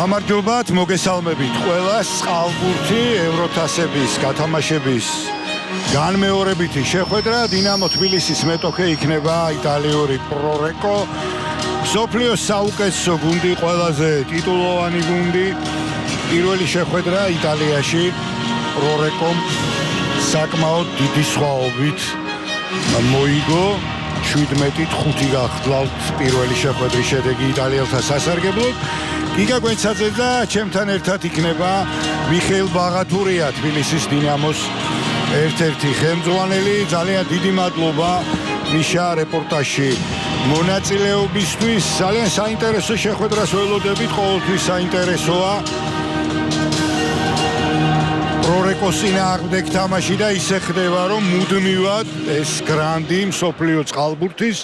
გამარჯობათ, მოგესალმებით ყველას. წყალბურთი ევროთასების გათამაშების განმეორებითი შეხვედრა დინამო თბილისის მეტოქე იქნება იტალიური პრორეკო. მსოფლიოს საუკეთესო გუნდი, ყველაზე ტიტულოვანი გუნდი. პირველი შეხვედრა იტალიაში პრორეკომ საკმაოდ დიდი სხვაობით მოიგო. 17-5 გახლავთ პირველი შეხვედრის შედეგი იტალიელთა სასარგებლოდ. გიგა გვენცაძე და ჩემთან ერთად იქნება მიხეილ ბაღათურია, თბილისის დინამოს ერთ-ერთი ხელმძღვანელი. ძალიან დიდი მადლობა მიშა რეპორტაჟში მონაწილეობისთვის. ძალიან საინტერესო შეხვედრას ველოდებით, ყოველთვის საინტერესოა. პრორეკოს წინააღმდეგ თამაში და ისე ხდება, რომ მუდმივად ეს გრანდი მსოფლიო წყალბურთის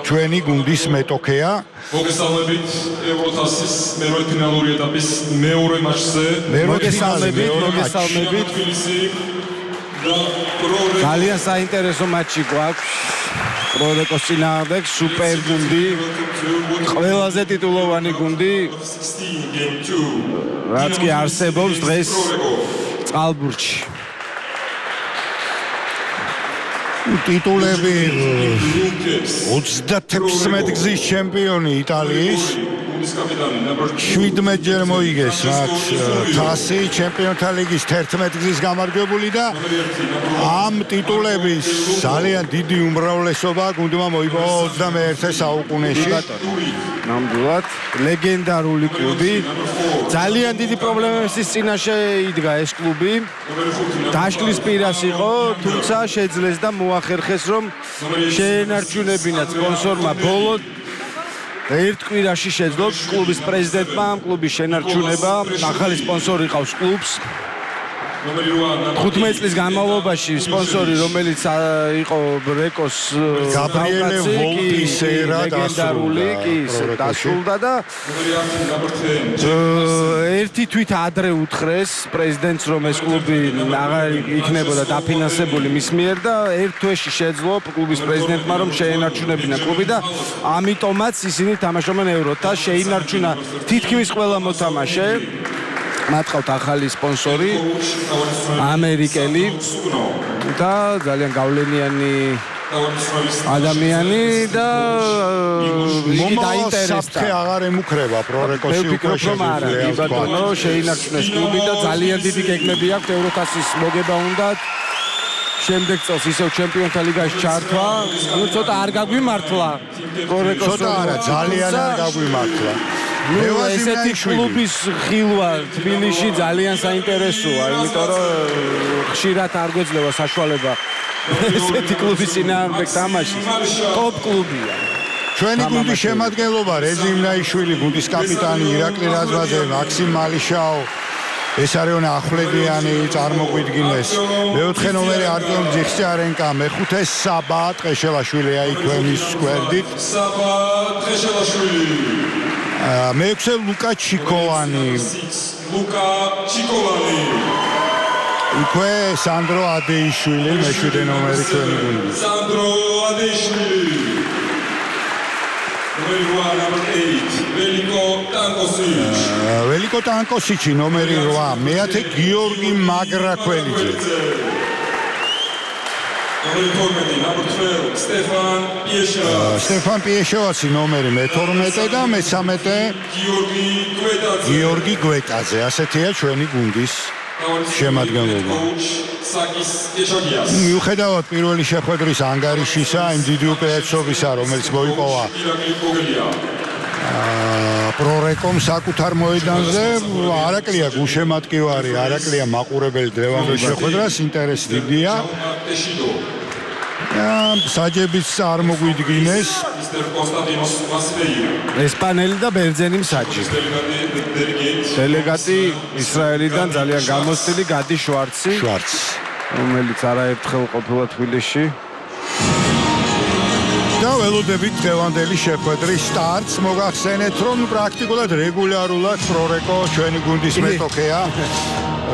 ჩვენი გუნდის მეტოქეა. მოგესალმებით ევროთასის მეორე ფინალური ეტაპის მეორე მატჩზე. მოგესალმებით. ძალიან საინტერესო მატჩი გვაქვს. პრორეკოს წინააღმდეგ სუპერ გუნდი, ყველაზე ტიტულოვანი გუნდი, რაც კი არსებობს დღეს წყალბურთში. ტიტულები 36 გზის ჩემპიონი იტალიის, 17-ჯერ მოიგეს მათ თასი, ჩემპიონთა ლიგის 11 გზის გამარჯვებული და ამ ტიტულების ძალიან დიდი უმრავლესობა გუნდმა მოიპოვა 21 საუკუნეში. ნამდვილად ლეგენდარული კლუბი. ძალიან დიდი პრობლემების წინაშე იდგა ეს კლუბი. დაშლის პირას იყო, თუმცა შეძლეს და მოახერხეს, რომ შეენარჩუნებინათ სპონსორმა ბოლო ერთ კვირაში შეძლო კლუბის პრეზიდენტმა ამ კლუბის შენარჩუნება. ახალი სპონსორი ყავს კლუბს. 15 წლის განმავლობაში სპონსორი, რომელიც იყო რეკოს გაბრიელე ვოლპისერა დასრულდა და ერთი თვით ადრე უთხრეს პრეზიდენტს, რომ ეს კლუბი აღარ იქნებოდა დაფინანსებული მის მიერ და ერთ თვეში შეძლო კლუბის პრეზიდენტმა, რომ შეენარჩუნებინა კლუბი და ამიტომაც ისინი თამაშობენ ევროთასს. შეინარჩუნა თითქმის ყველა მოთამაშე. მათ ყავთ ახალი სპონსორი ამერიკელი და ძალიან გავლენიანი ადამიანი და იგი დაინტერესდა. აღარ ემუქრება პრორეკოსი უკვე შეგვიძლია შეინარჩუნეს კლუბი და ძალიან დიდი გეგმები აქვს ევროთასის მოგება უნდათ. შემდეგ წელს ისევ ჩემპიონთა ლიგაში ჩართვა. ცოტა არ გაგვიმართლა პრორეკოს. ცოტა არა, ძალიან არ გაგვიმართლა. ესეთი კლუბის ხილვა თბილისში ძალიან საინტერესოა, იმიტომ რომ ხშირად არ გვეძლევა საშუალება ესეთი კლუბის წინააღმდეგ თამაშის. ტოპ კლუბია. ჩვენი გუნდის შემადგენლობა: რეზიმ ნაიშვილი, გუნდის კაპიტანი ირაკლი რაზმაძე, მაქსიმ მალიშაო, ეს არიან ახვლედიანი, წარმოგვიდგინეს. მეოთხე ნომერი არტემ ძიხჭარენკა, მეხუთე საბა ტყეშელაშვილი აიქვე მის გვერდით. მეექვსე ლუკა ჩიკოვანი. იქვე სანდრო ადეიშვილი, მეშვიდე ნომერი ჩვენი გუნდის. ველიკო ტანკოსიჩი ნომერი 8, მეათე გიორგი მაგრაქველიძე. სტეფან პიეშოვაცი ნომერი მე-12 და მე-13 გიორგი გვეტაძე. ასეთია ჩვენი გუნდის შემადგენლობა. მიუხედავად პირველი შეხვედრის ანგარიშისა, იმ დიდი უპირატესობისა, რომელიც მოიპოვა პრორეკომ საკუთარ მოედანზე, არაკლია გუშემატკივარი, არაკლია მაყურებელი დღევანდელ შეხვედრას, ინტერესი დიდია. საჯებიც წარმოგვიდგინეს ესპანელი და ბერძენი მსაჯი. დელეგატი ისრაელიდან ძალიან გამოცდილი გადი შვარცი, რომელიც არაერთხელ ყოფილა თბილისში. და ველოდებით დღევანდელი შეხვედრის სტარტს. მოგახსენეთ, რომ პრაქტიკულად რეგულარულად პრორეკო ჩვენი გუნდის მეტოქეა,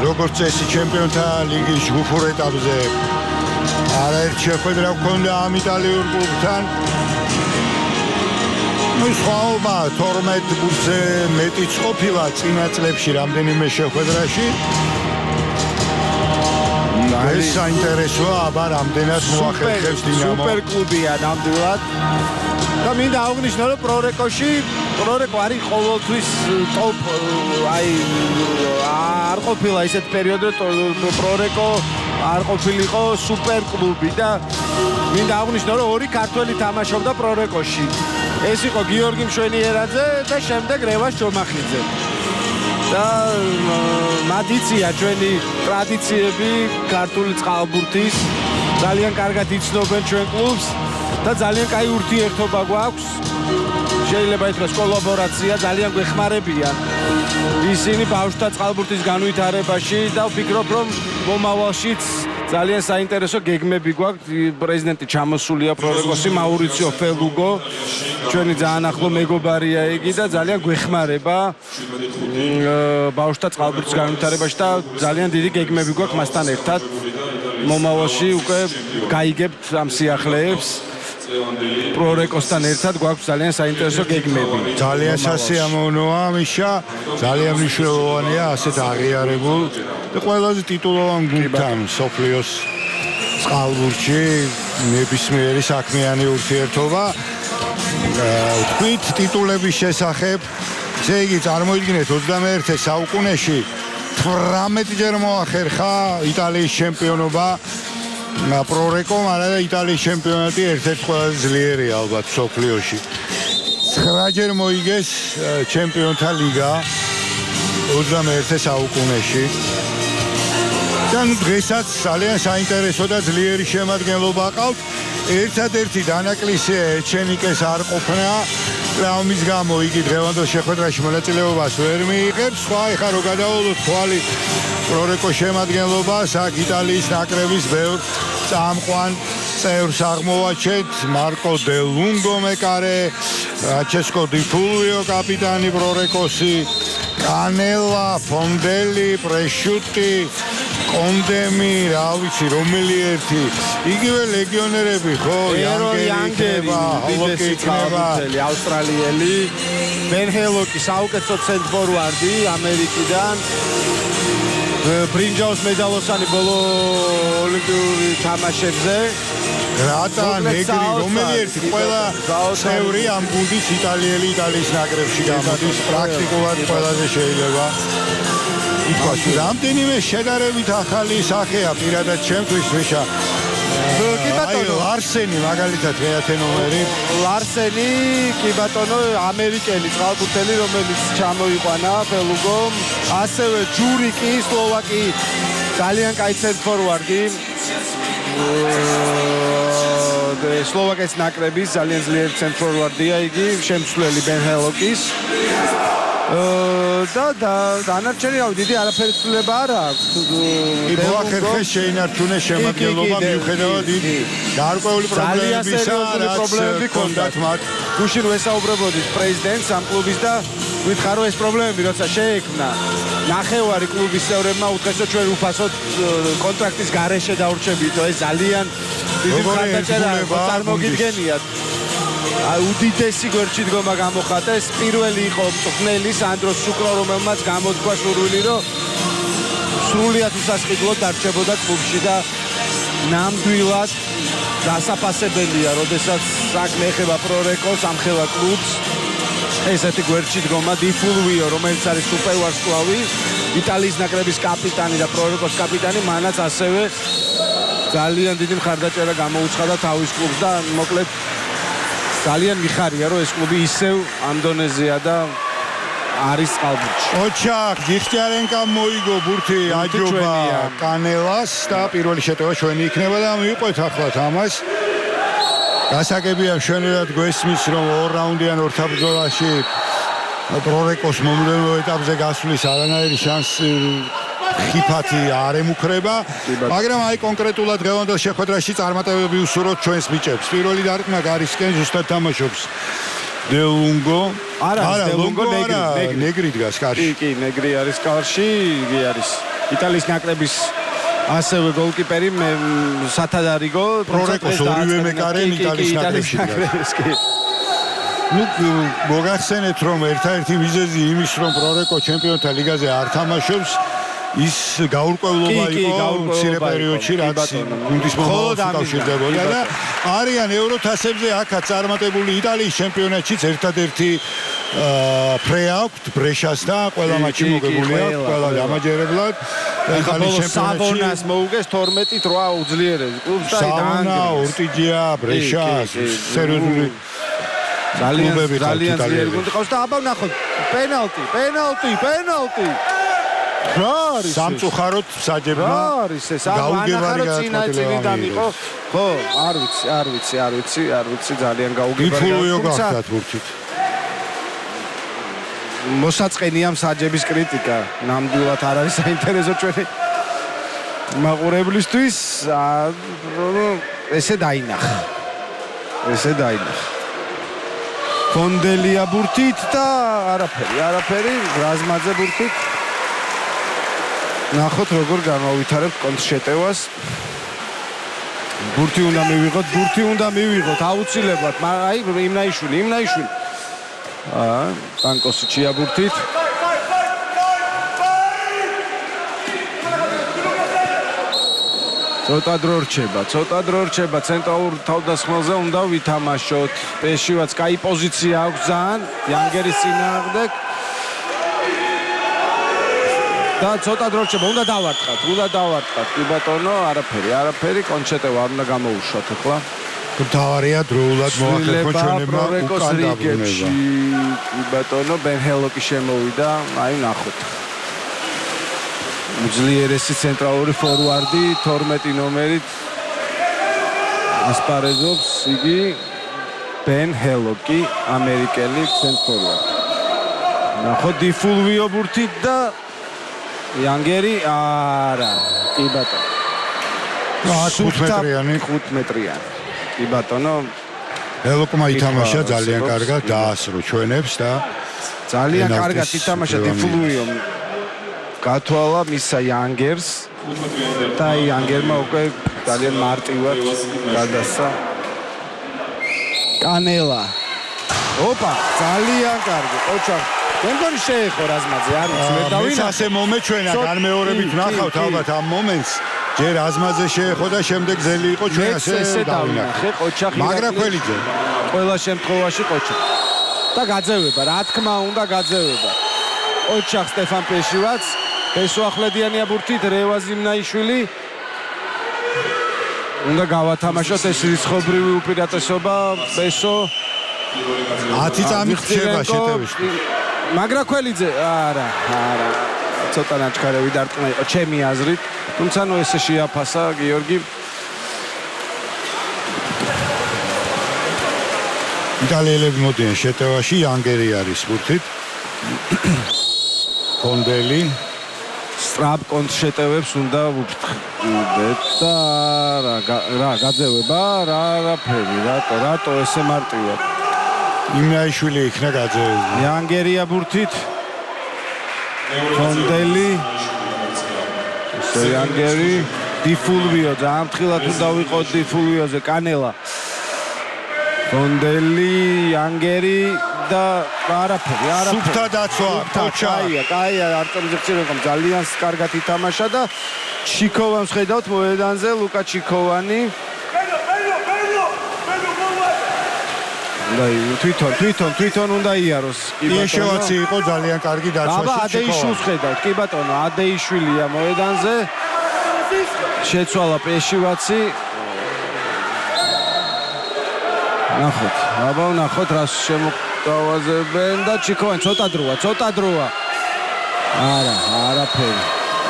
როგორც წესი ჩემპიონთა ლიგის ჯგუფურ ეტაპზე. არაერთ შეხვედრა გვქონდა ამ იტალიურ კლუბთან. ну სხვაობა 12 გუნდზე მეტიც ყოფილა წინა წლებში რამდენიმე შეხვედრაში. ეს საინტერესოა, აბა რამდენად მოახერხებს დინამო. სუპერ კლუბია ნამდვილად. და მინდა აღნიშნო, რომ პრორეკო არის ყოველთვის ტოპ, აი არ ყოფილა ისეთ პერიოდში, პრორეკო არ ყოფილიყო სუპერ კლუბი და მინდა აღნიშნო, რომ ორი ქართველი თამაშობდა პრორეკოში. ეს იყო გიორგი მშვენიერაძე და შემდეგ რევას ჯომახიძე. და მადიცია ჩვენი ტრადიციები ქართული წყალბურთის ძალიან კარგად იცნობენ ჩვენ კლუბს და ძალიან კაი ურთიერთობა გვაქვს. შეიძლება ითქვას კოლაბორაცია ძალიან გვეხმარებიან ისინი ბავშვთა წყალბურთის განვითარებაში და ვფიქრობ რომ მომავალშიც ძალიან საინტერესო გეგმები გვაქვს. პრეზიდენტი ჩამოსულია პრორეკოსი მაურიციო ფელუგო ჩვენი ძალიან ახლო მეგობარია იგი და ძალიან გვეხმარება ბავშვთა წყალბურთის განვითარებაში და ძალიან დიდი გეგმები გვაქვს მასთან ერთად. მომავალში უკვე გაიგებთ ამ სიახლეებს. პრორეკოსთან ერთად გვაქვს ძალიან საინტერესო გეგმები. ძალიან სასიამოვნოა მიშა, ძალიან მნიშვნელოვანია ასეთ აღიარებულ და ყველაზე ტიტულოვან გუნდთან სოფლიოს წყალბურთში ნებისმიერი საქმიანი ურთიერთობა. თქვით ტიტულების შესახებ, ესე იგი წარმოიდგინეთ 21 საუკუნეში 18 ჯერ მოახერხა იტალიის ჩემპიონობა. პრორეკომ არა და იტალიის ჩემპიონატი ერთ-ერთი ყველაზე ძლიერი ალბათ სოფლიოში. 9 ჯერ მოიგეს ჩემპიონთა ლიგა 21 საუკუნეში. და დღესაც ძალიან საინტერესო და ძლიერი შემადგენლობა ყავთ. ერთადერთი დანაკლისია ეჩენიკეს არ ყოფნა. ტრავმის გამო იგი დღევანდელ შეხვედრაში მონაწილეობას ვერ მიიღებს. სხვა ეხლა რო გადავალოთ თვალი პრორეკოს შემადგენლობას, აქ იტალიის ნაკრების ბევრ წამყვან წევრს აღმოვაჩეთ. მარკო დე ლუნგო მეკარე, რაჩესკო დი ფულვიო კაპიტანი პრორეკოსი, კანელა, ფონდელი, პრეშუტი, კონდემი, რა ვიცი, რომელი ერთი. იგივე ლეგიონერები, ხო, იანგერი, ჰოლოკი იქნება, ავსტრალიელი, ბენჰელოკი, საუკეთესო ცენტრფორვარდი ამერიკიდან. ბრინჯაოს მედალოსანი ბოლო ოლიმპიური თამაშებზე. რატა ნეგრი, რომელი ერთი ყველა წევრი ამ გუნდის იტალიელი იტალიის ნაკრებში გამოდის, პრაქტიკულად ყველაზე შეიძლება. ითქვას, რამდენიმე შედარებით ახალი სახეა პირადად ჩემთვის მიშა. კი ბატონო, ლარსენი მაგალითად მეათე ნომერი. ლარსენი, კი ბატონო, ამერიკელი წყალბურთელი, რომელიც ჩამოიყვანა ფელუგომ. ასევე ჯურიკი, სლოვაკი, ძალიან კაი ცენტრფორვარდი. სლოვაკეთის ნაკრების ძალიან ძლიერი ცენტრფორვარდია იგი, შემცვლელი ბენჰელოკის. და დანარჩენი დიდი არაფერი ცვლილება არ აქვს. მოახერხეს შეინარჩუნეს შემადგენლობა მიუხედავად იქ გარკვეული პრობლემებისა, რაც ჰქონდათ მათ. გუშინ ვესაუბრებოდით პრეზიდენტს ამ კლუბის და ვითხარ რომ ეს პრობლემები როცა შეექმნა ნახევარი კლუბის წევრებმა უთხრეს რომ ჩვენ უფასოდ კონტრაქტის გარეშე დავრჩებით. ეს ძალიან დიდი მხარდაჭერაა, წარმოგიდგენიათ. უდიდესი გვერდში დგომა გამოხატეს. პირველი იყო მწვრთნელი სანდრო სუკრო, რომელმაც გამოთქვა სურვილი რომ სრულიად უსასყიდლოდ დარჩებოდა კლუბში და ნამდვილად დასაფასებელია, როდესაც საქმე ეხება პრორეკოს, ამხელა კლუბს. ესეთი გვერდში დგომა დი ფულვიო, რომელიც არის სუპერვარსკვლავი, იტალიის ნაკრების კაპიტანი და პრორეკოს კაპიტანი, მანაც ასევე ძალიან დიდი მხარდაჭერა გამოუცხადა თავის კლუბს და მოკლედ ძალიან მიხარია რომ ეს კლუბი ისევ ამ დონეზეა და არის წყალბურთში. ოჩახ გიხტიარენკამ მოიგო ბურთი აჯობა კანელას და პირველი შეტევა ჩვენი იქნება და მივიყვეთ ახლა თამაშს. გასაგებია მშვენივრად გვესმის რომ ორ რაუნდიან ორთაბრძოლაში პრორეკოს მომდევნო ეტაპზე გასვლის არანაირი შანსი ხიფათი არ ემუქრება, მაგრამ აი კონკრეტულად დღევანდელ შეხვედრაში წარმატებები უსურვოთ ჩვენს ბიჭებს. პირველი დარტყმა გარისკენ ზუსტად თამაშობს დე ლუნგო. არა, დე ლუნგო ნეგრი დგას კარში. კი, ნეგრი არის კარში, იგი არის იტალიის ნაკრების ასევე გოლკიპერი, სათადარიგო, პრორეკოს ორივე მეკარე იტალიის ნაკრებში. ნუ მოგახსენეთ რომ ერთ-ერთი მიზეზი იმის რომ პრორეკო ჩემპიონთა ლიგაზე არ თამაშობს ის გაურკვევლობა იყო მცირე პერიოდში რაც გუნდის მომავალს უკავშირდებოდა და არიან ევროთასებზე აქაც წარმატებული იტალიის ჩემპიონატშიც ერთადერთი ფრე აქვთ ბრეშასთან ყველა მატჩი მოგებული აქვს ყველა გამაჯერებლად იტალიის ჩემპიონატში საბონას მოუგეს 12-8 უძლიერეს კლუბს და საბონა ორტიჯია ბრეშა სერიოზული ძალიან ძლიერი გუნდი ყავს და აბა ნახოთ პენალტი სამწუხაროდ საჯებმა არის ეს გაუგებარი წინიდან იყო ხო არ ვიცი ძალიან გაუგებარი იფულვიო გახდათ ვურჩით მოსაწყენია საჯების კრიტიკა ნამდვილად არ არის საინტერესო ჩვენი მაყურებლისთვის ესე დაინახა ფონდელია ბურთით და არაფერი რაზმაძე ბურთით ნახოთ როგორ განავითარებთ კონტრშეტევას ბურთი უნდა მივიღოთ აუცილებლად აი იმნაიშვილი ტანკოსიჩია ბურთით ცოტა დრო რჩება ცენტრალურ თავდასხმაზე უნდა ვითამაშოთ პეშივაც კაი პოზიცია აქვს ძალიან იანგერის წინააღმდეგ და ცოტა დრო რჩება უნდა დავარტყათ კი ბატონო არაფერი კონჩეტევა არ უნდა გამოუშვათ ახლა მთავარია დროულად მოახერხოთ ჩვენებმა უკან დაბრუნება კი ბატონო ბენჰელოკი შემოვიდა აი ნახოთ უძლიერესი ცენტრალური ფორვარდი 12 ნომერით ასპარეზობს იგი ბენჰელოკი ამერიკელი ცენტრფორვარდი ნახოთ დიფულვიო ბურთით და იანგერი არა კი ბატონო 5 მეტრიანი კი ბატონო ელოკმა ითამაშა ძალიან კარგად დაასრო ჩვენებს და ძალიან კარგად ითამაშა დიფულვიომ გათვალა მისა იანგერს და იანგერმა უკვე ძალიან მარტივად გადასცა კანელა ოპა ძალიან კარგი ყოჩა მე მგონი შეეხო რაზმაძე არ ვიცი ვერ დავინახე ასე მომეჩვენა განმეორებით ვნახავთ ალბათ ამ მომენტს ჯერ რაზმაძე შეეხო და შემდეგ ძელი იყო ჩვენ ასე დავინახე ყოჩახი მაგრაქველიძე ყველა შემთხვევაში ყოჩა და გაძევება რა თქმა უნდა გაძევება ყოჩახ სტეფან პეშივაც ესოახლებიანია ბურთით რევაზიმნაიშვილი უნდა გავათამაშოთ ეს რიცხობრივი უპირატესობა პესო 10 წამი ხდება შეტევში მაგრაქველიძე არა ცოტა ნაჩქარევი დარტყმა იყო ჩემი აზრით თუმცა ნუ ესე შეაფასა გიორგი იტალიელები მოდიან შეტევაში იანგერი არის ბურთით ფონდელი სტრაპ კონტრშეტევებს უნდა ვუფრთხილდეთ და რა გაძევება არაფერი რატო ესე მარტივად იმნაიშვილი იქნა გაძევებული იანგერია ბურთით ფონდელი იანგერი დიფულვიო ძალიან ფრთხილად უნდა ვიყოთ დიფულვიოზე კანელა ფონდელი იანგერი და არაფერი სუფთა დაცვა კაია არტემ ზექცირენკომ ძალიან კარგად ითამაშა და ჩიკოვანს ხედავთ მოედანზე ლუკა ჩიკოვანი და თვითონ უნდა იაროს პიეშევაცი იყო ძალიან კარგი დაცვაში ადეიშვილს ხედავთ კი ბატონო ადეიშვილია მოედანზე შეცვალა პიეშევაცი ნახოთ რას შემოგთავაზებენ და ჩიკოვანი ცოტა დროა არაფერი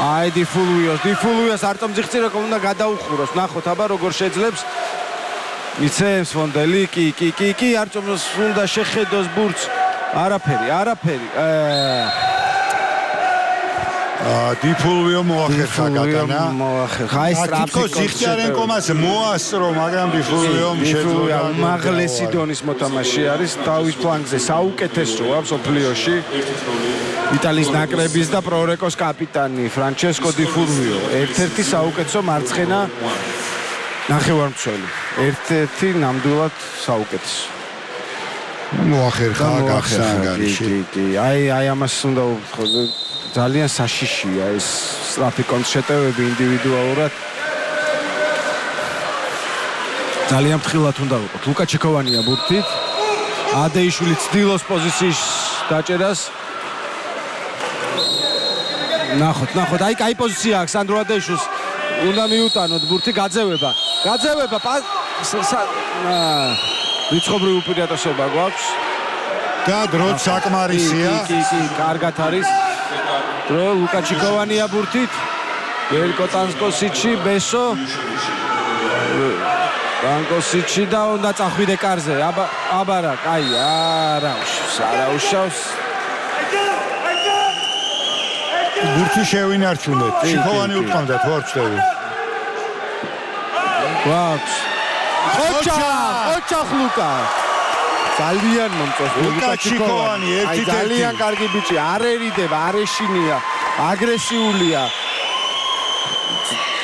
აი დიფულვიოს არტემ ზექცირენკომ უნდა გადაუხუროს ნახოთ აბა როგორ შეძლებს მიცემს ფონდელი კი არტემს უნდა შეხედოს ბურთს არაფერი დიფულვიო მოახერხა გატანა აი სტრაფიკო ზიხტიარენკომას მოასწრო მაგრამ დიფულვიომ შეძლო უმაღლესი დონის მოთამაშე არის თავის ფლანგზე საუკეთესოა მსოფლიოში იტალიის ნაკრების და პრორეკოს კაპიტანი ფრანჩესკო დიფულვიო ერთ-ერთი საუკეთესო მარცხენა ნახევარმცველი ერთ-ერთი ნამდვილად საუკეთესო მოახერხა გახსანგარიში. კი, აი ამას უნდა ვთქვა, ძალიან საშიშია ეს სწრაფი კონტრშეტევები ინდივიდუალურად. ძალიან ფრთხილად უნდა ვიყოთ. ლუკა ჩიქოვანია ბურთით. ადეიშვილი ცდილობს პოზიციის დაჭერას. ნახოთ, აი კაი პოზიცია აქვს სანდრო ადეიშვილს. უნდა მიუტანოთ ბურთი, გაძევება. რიცხობრივი უპირატესობა გვაქვს. და დროც საკმარისია. კი, კარგად არის. დრო ლუკა ჩიქოვანია ბურთით. ვერკო ტანკოსიჩი, ბესო. ტანკოსიჩი და უნდა წახვიდე კარზე. აბარა, კაი, არა უშავს. ბურთი შევინარჩუნეთ. ჩიქოვანი უტყამდათ ვარჩდები. გვაქვს. ოჩახ ლუკა. ძალიან მომწონს ლუკა ჩიქოვანი, ერთი ძალიან კარგი ბიჭი, არ ერიდება, არ ეშინია, აგრესიულია.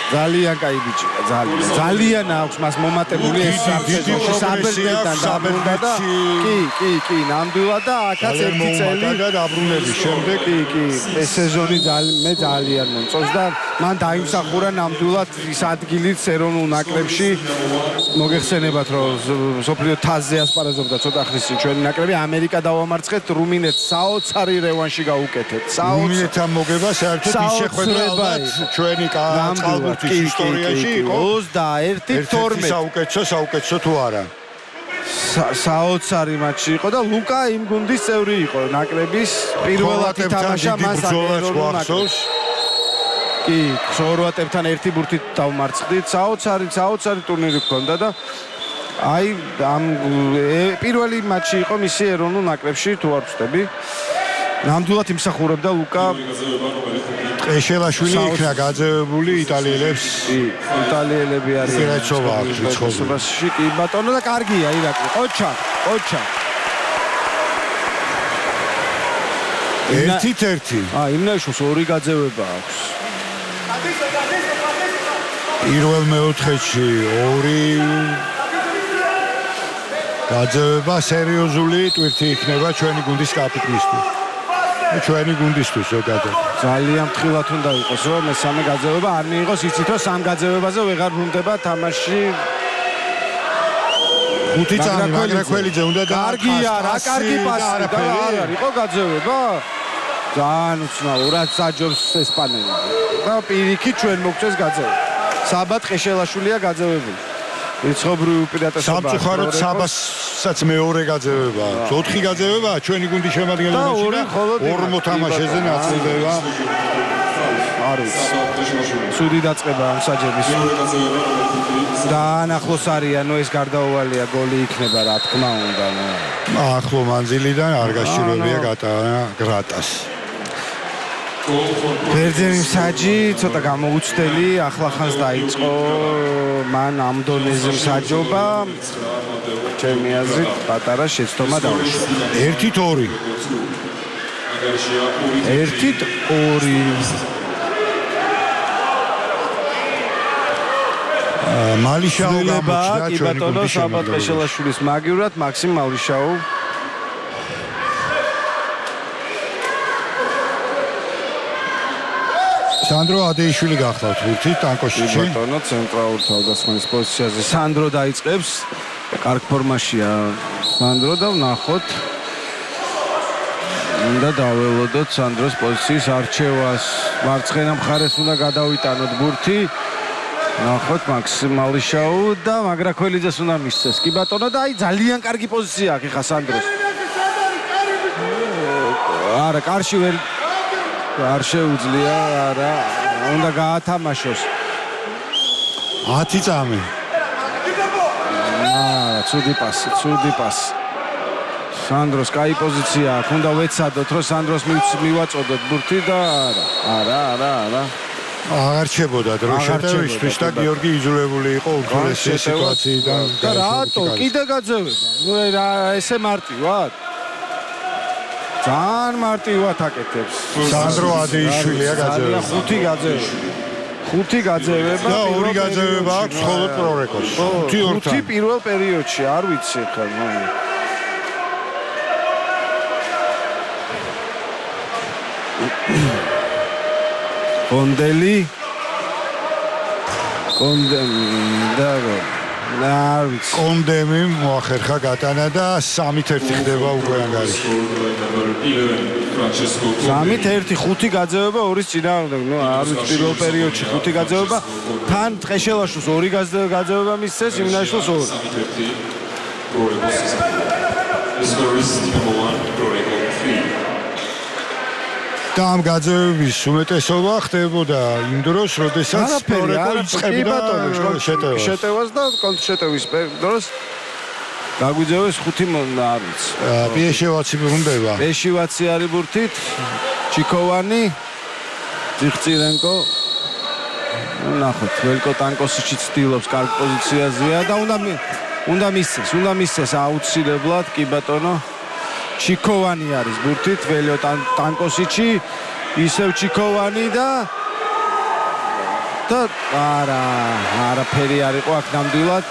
ძალიან კაი ბიჭია, ძალიან აქვს მას მომატებული ეს საფრთხეში საბერძნეთთან დაბრუნდა და კი, ნამდვილად და აქაც ერთი წელი და დაბრუნების შემდეგ კი, ეს სეზონი მე ძალიან მომწონს და მან დაიმსახურა ნამდვილად ის ადგილიც ეროვნულ ნაკრებში. მოგეხსენებათ რომ სოფლიო თასზე ასპარეზობდა ცოტა ხნის წინ ჩვენი ნაკრები ამერიკა დავამარცხეთ რუმინეთს საოცარი რევანში გაუკეთეთ. რუმინეთთან მოგება საერთოდ ის შეხვედრა ალბათ ჩვენი წყალბურთის ისტორიაში იყო 21-12 საუკეთესო თუ არა. საოცარი მატჩი იყო და ლუკა იმ გუნდის წევრი იყო ნაკრების პირველად ითამაშა მას ეროვნულ ნაკრებში. კი, ხორვატებთან ერთი ბურთით დავმარცხდით. საოცარი ტურნირი ჰქონდა და აი ამ პირველი მატჩი იყო მისი ეროვნულ ნაკრებში თუ არ ვწდები. ნამდვილად იმსახურებდა ლუკა. ყეშელაშვილი იქნა გაძევებული იტალიელებს. იტალიელები არიან. უპირატესობა აქვს რიცხობაში. კი ბატონო და კარგია ირაკლი. ოჩა. ერთი. იმნაიშოს ორი გაძევება აქვს. პირველ მეოთხედში ორი გაძევება სერიოზული ტვირთი იქნება ჩვენი გუნდის კაპიტნისთვის. ჩვენი გუნდისთვის ზოგადად. ძალიან ფრთხილად უნდა იყოს, რომ მესამე გაძევება არ მიიღოს, იცით რომ სამ გაძევებაზე ვეღარ ბრუნდება თამაში. 5 წამი მაგრაქველიძე უნდა და კარგია, რა კარგი პასი და არ იყო გაძევება. ძალიან უცნაურად საჯობს ესპანელი. და პირიქით ჩვენ მოგწეს გაძევება. საბათ ყეშელაშვილია გაძევებული. რიცხობრივი უპირატესობა. სამწუხაროდ საბასაც მეორე გაძევება. 4 გაძევება ჩვენი გუნდის შემადგენლობაში და 2 მოთამაშეზე ნაწილდება. არ ვიცი. ცუდი დაწყება ამ საჯების. და ახლოს არიანო ეს გარდაუვალია გოლი იქნება რა თქმა უნდა. ახლო მანძილიდან არ გასჭიროებია გატანა გრატას. ბერძენი საჯი ცოტა გამოუცდელი ახლახანს დაიწყო მან ამ დონეზე მსაჯობა ჩემი აზრით პატარა შეცდომა დაუშვა 1-2 მალიშაუ გამოჩნდა ჩვენი გუნდის საბატყეშელაშვილის მაგივრად მაქსიმ მალიშაუ სანდრო ადეიშვილი გახლავთ ბურთი ტანკოსიჩი ბატონო ცენტრალურ თავდასხმის პოზიციაზე სანდრო დაიწყებს კარგ ფორმაშია სანდრო და ვნახოთ უნდა დაველოდოთ სანდროს პოზიციის არჩევას მარცხენა მხარეს უნდა გადავიტანოთ ბურთი ნახოთ მაქსიმ მალიშაუ და მაგრაქველიძეს უნდა მისცეს კი ბატონო და აი ძალიან კარგი პოზიცია აქვს ხა სანდროს არა კარში ვერ არ შეუძლია არა უნდა გაათამაშოს 10 წამი ცუდი პასი სანდროს კაი პოზიცია აქვს უნდა ვეცადოთ რომ სანდროს მივაწოდოთ ბურთი და არა აღარჩებოდა დრო შეტევისთვის და გიორგი იძულებული იყო უძველესი სიტუაციიდან და რატო კიდე გაძევება ესე მარტივად ძალიან მარტივად აკეთებს სანდრო ადეიშვილია გაძევება 5 გაძევება და 2 გაძევება აქვს მხოლოდ პრორეკოს 5 პირველ პერიოდში არ ვიცი ხა კონდელი და კონდემი მოახერხა გატანა და 3-1 ხდება უკვე ანგარიში. 3-1 5 გაძევება 2-ის წინააღმდეგ. ნუ არ ვიცი პირველ პერიოდში 5 გაძევება, თან ტყეშელაშვილს 2 გაძევება მისცეს, იმნაშვილს 2. და ამ გაძევების უმეტესობა ხდებოდა იმ დროს, როდესაც პრორეკო იწყებდა შეტევას და კონტრშეტევის დროს გაგვიძევეს 5 არ ვიცი. პიეშევაცი ბრუნდება. პიეშევაცი არის ბურთით, ჩიკოვანი, ძიხწირენკო. ნახოთ, ველკო ტანკოსიჩი ცდილობს კარგ პოზიციაზეა და უნდა მისცეს აუცილებლად კი ბატონო. ჩიკოვანი არის ბურთით, ველკო ტანკოსიჩი, ისევ ჩიკოვანი და არაფერი არ იყო აქ ნამდვილად.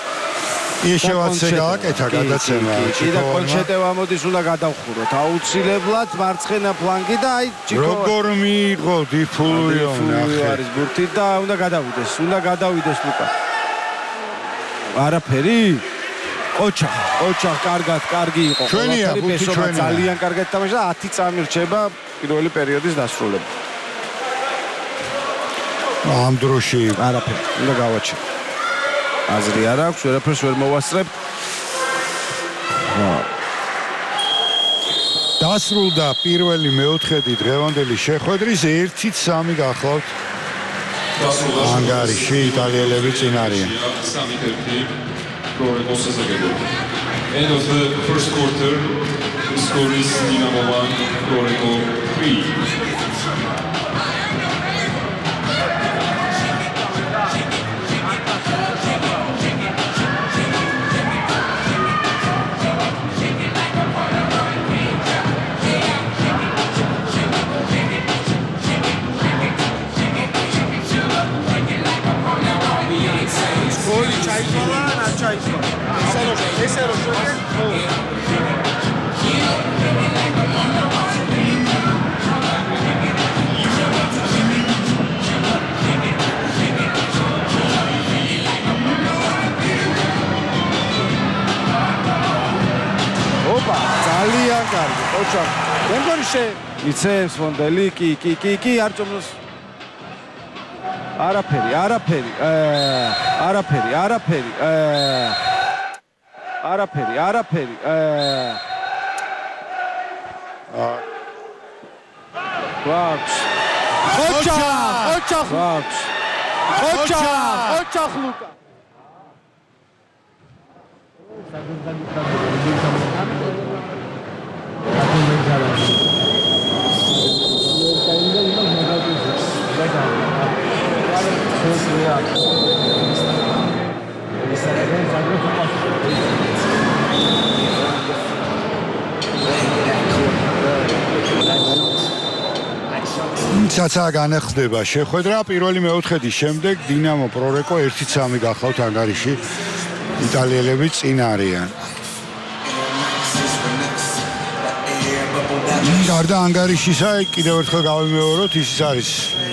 პიეშევაცი გააკეთა გადაცემა. და კონჩეტევა მოდის უნდა გადავხუროთ. აუცილებლად მარცხენა ფლანგი და აი ჩიკოვანი. როგორ მიიღო დიფულვიო არის ბურთით და უნდა გადავიდეს ლუკა. არაფერი? ოჩახ კარგი იყო. ჩვენია ბურთი ჩვენია. ძალიან კარგად თამაშა 10 წამი რჩება პირველი პერიოდის დასრულება. ამ დროში არაფერი უნდა გავაჩინო. აზრი არ აქვს, ვერაფერს ვერ მოვასწრებ. დასრულდა პირველი მეოთხედი დღევანდელი შეხვედრის 1-3 გახლავთ. ანგარიში იტალიელები წინ არიან. 3-1 Proremos End of the first quarter, the score is Dinamo 1, Proremo 3. ძალიან კარგი, ოჩახ. მე მგონი იცემს მონდელი, კი, არ წომოს. არაფერი. ვაქვს. ოჩახ ლუკა. ცაცა განხდება შეხვედრა პირველი მეოთხედის შემდეგ დინამო პრორეკო 1-3 გახლავთ ანგარიში იტალიელები წინ არიან. გარდა ანგარიშისა კიდევ ერთხელ გავიმეოროთ ის არის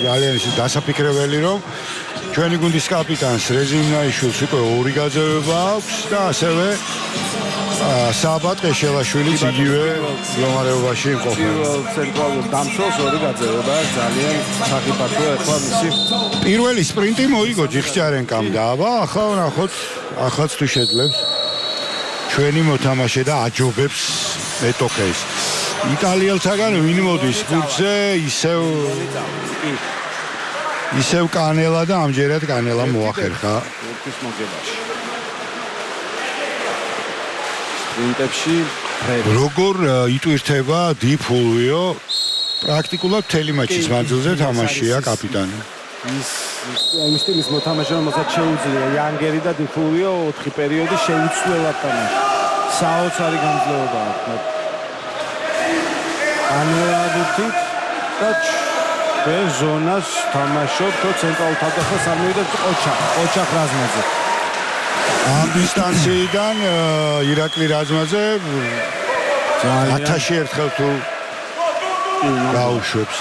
ძალიან ისე დასაფიქრებელი რომ ჩვენი გუნდის კაპიტანს რეზიმნაიშვილს უკვე 2 გაძევება აქვს და ასევე საბატ ყეშელაშვილიც იგივე მდგომარეობაში იმყოფება. ცენტრალურ დამცველს 2 გაძევება ძალიან საფიქროა ახლა მისი პირველი სპრინტი მოიგო ჯიხჭარენკამ და ახლა ნახოთ ახაც თუ შეძლებს ჩვენი მოთამაშე და აჯობებს ეტოქეს. იტალიელთაგან ვინ მოდის ბურთზე ისევ კანელა და ამჯერად კანელა მოახერხა ბურთის მოგებაში. სპრინტებში როგორ იტვირთება დიფულვიო პრაქტიკულად მთელი მაჩის მანძილზე თამაშია კაპიტანი. ის სტილის მოთამაშე რომელსაც შეუძლია იანგერი და დიფულვიო 4 პერიოდი შეუცვლელად თამაშობს. საოცარი გამძლეობა აქვს. ანელაბუთით და ზონას თამაშობ თო ცენტრალურ თავდახმას არ მივიდა ოჩახ რაზმაძე. ამ დისტანციიდან ირაკლი რაზმაძე 1000 ერთხელ თუ გაუშვებს.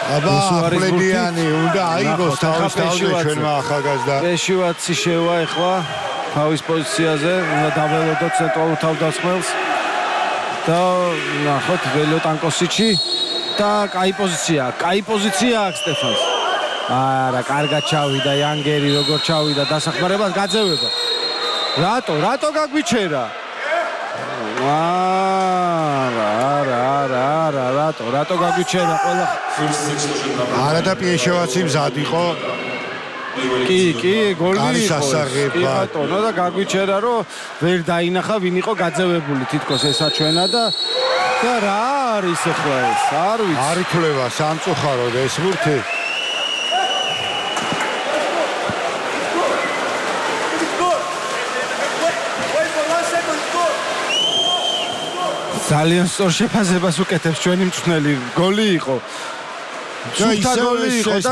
აბა ახვლედიანი უნდა აიღოს თავის თავზე ჩვენმა ახალგაზრდა. ეშივაცი შევა ახლა თავის პოზიციაზე, უნდა დაველოდოთ ცენტრალურ თავდასხმელს. და ნახოთ ველოტანკოსიჩი და კაი პოზიცია აქვს სტეფანს. არა, კარგად ჩავიდა იანგერი, როგორ ჩავიდა დასახმარებას გაძევება. რატო გაგვიჩერა? არა, რატო გაგვიჩერა ყველა? არა და პიეშევაცი მზად იყო. კი, გოლი არის იყო. ასაღება. ბატონო და გაგვიჩერა რომ ვერ დაინახა ვინ იყო გაძევებული თითქოს ესაჩვენა და რა არის ახლა ეს? არ ვიცი. არ ითვლება სამწუხაროდ ეს ბურთი. ძალიან სწორ შეფასებას უკეთებს ჩვენი მწვრთნელი. გოლი იყო. სუფთა გოლი იყო და